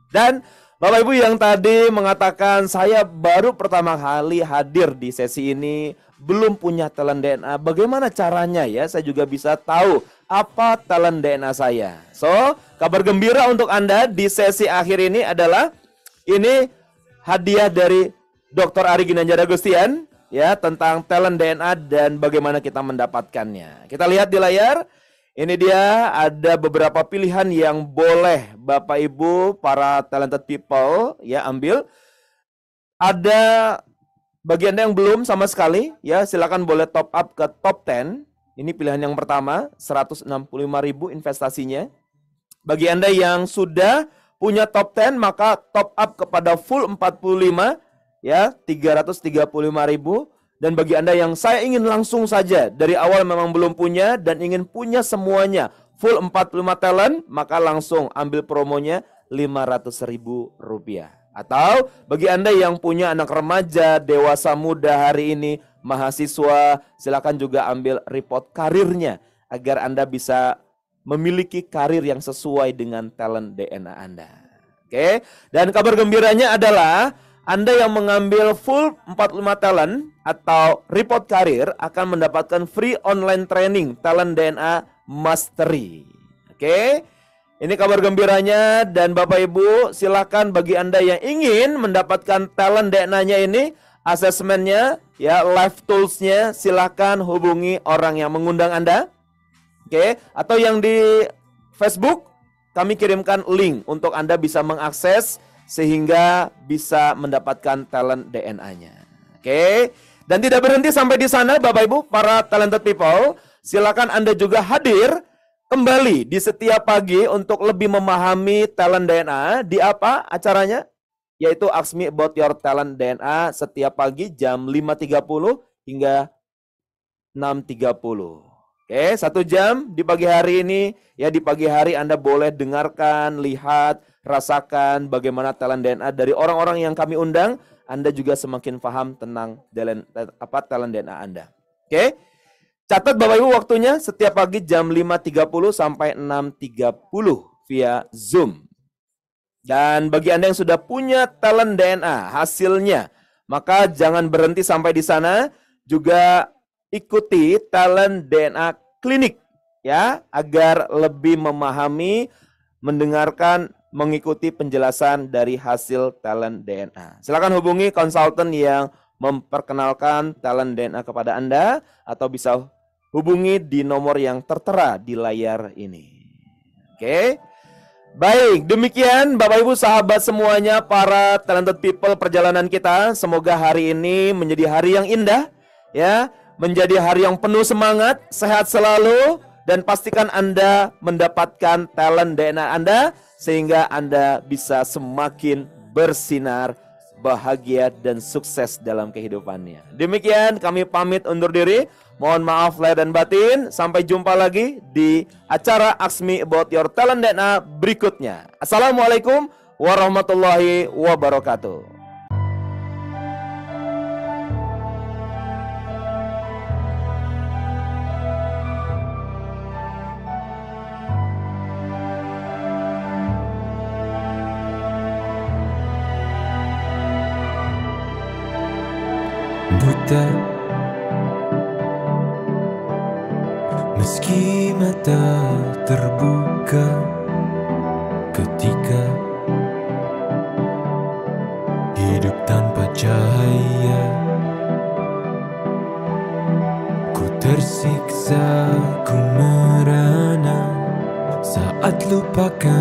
Dan Bapak Ibu yang tadi mengatakan saya baru pertama kali hadir di sesi ini, belum punya talent DNA. Bagaimana caranya ya saya juga bisa tahu apa talent DNA saya? So, kabar gembira untuk Anda di sesi akhir ini adalah ini hadiah dari Dr. Ari Ginanjar Agustian ya tentang talent DNA dan bagaimana kita mendapatkannya. Kita lihat di layar. Ini dia ada beberapa pilihan yang boleh Bapak Ibu para talented people ya ambil. Ada bagi Anda yang belum sama sekali ya silakan boleh top up ke top 10. Ini pilihan yang pertama, 165.000 investasinya. Bagi Anda yang sudah punya top 10 maka top up kepada full 45 ya 335.000. Dan bagi Anda yang saya ingin langsung saja dari awal memang belum punya dan ingin punya semuanya full 45 talent, maka langsung ambil promonya Rp500.000. Atau bagi Anda yang punya anak remaja, dewasa muda hari ini, mahasiswa, silakan juga ambil report karirnya agar Anda bisa memiliki karir yang sesuai dengan talent DNA Anda. Oke, dan kabar gembiranya adalah Anda yang mengambil full 45 talent atau report karir akan mendapatkan free online training talent DNA mastery. Oke, ini kabar gembiranya, dan Bapak Ibu silakan bagi Anda yang ingin mendapatkan talent DNA-nya ini, asesmennya, ya, live tools-nya, silakan hubungi orang yang mengundang Anda. Oke, atau yang di Facebook, kami kirimkan link untuk Anda bisa mengakses sehingga bisa mendapatkan talent DNA-nya. Oke, dan tidak berhenti sampai di sana Bapak Ibu, para talented people, silakan Anda juga hadir kembali di setiap pagi untuk lebih memahami talent DNA. Di apa acaranya? Yaitu Ask Me About Your Talent DNA setiap pagi jam 5.30 hingga 6.30. Oke, 1 jam di pagi hari ini. Ya, di pagi hari Anda boleh dengarkan, lihat, rasakan bagaimana talent DNA dari orang-orang yang kami undang. Anda juga semakin paham tentang talent DNA Anda. Oke. Catat Bapak Ibu waktunya setiap pagi jam 5.30 sampai 6.30 via Zoom. Dan bagi Anda yang sudah punya talent DNA hasilnya, maka jangan berhenti sampai di sana, juga ikuti talent DNA klinik ya, agar lebih memahami, mendengarkan, mengikuti penjelasan dari hasil talent DNA. Silakan hubungi konsultan yang memperkenalkan talent DNA kepada Anda, atau bisa hubungi di nomor yang tertera di layar ini. Oke. Baik, demikian Bapak Ibu sahabat semuanya, para talented people, perjalanan kita. Semoga hari ini menjadi hari yang indah ya, menjadi hari yang penuh semangat, sehat selalu, dan pastikan Anda mendapatkan talent DNA Anda sehingga Anda bisa semakin bersinar, bahagia, dan sukses dalam kehidupannya. Demikian kami pamit undur diri. Mohon maaf lahir dan batin. Sampai jumpa lagi di acara Ask Me About Your Talent DNA berikutnya. Assalamualaikum warahmatullahi wabarakatuh. Buta, meski mata terbuka ketika hidup tanpa cahaya, ku tersiksa, ku merana saat lupakan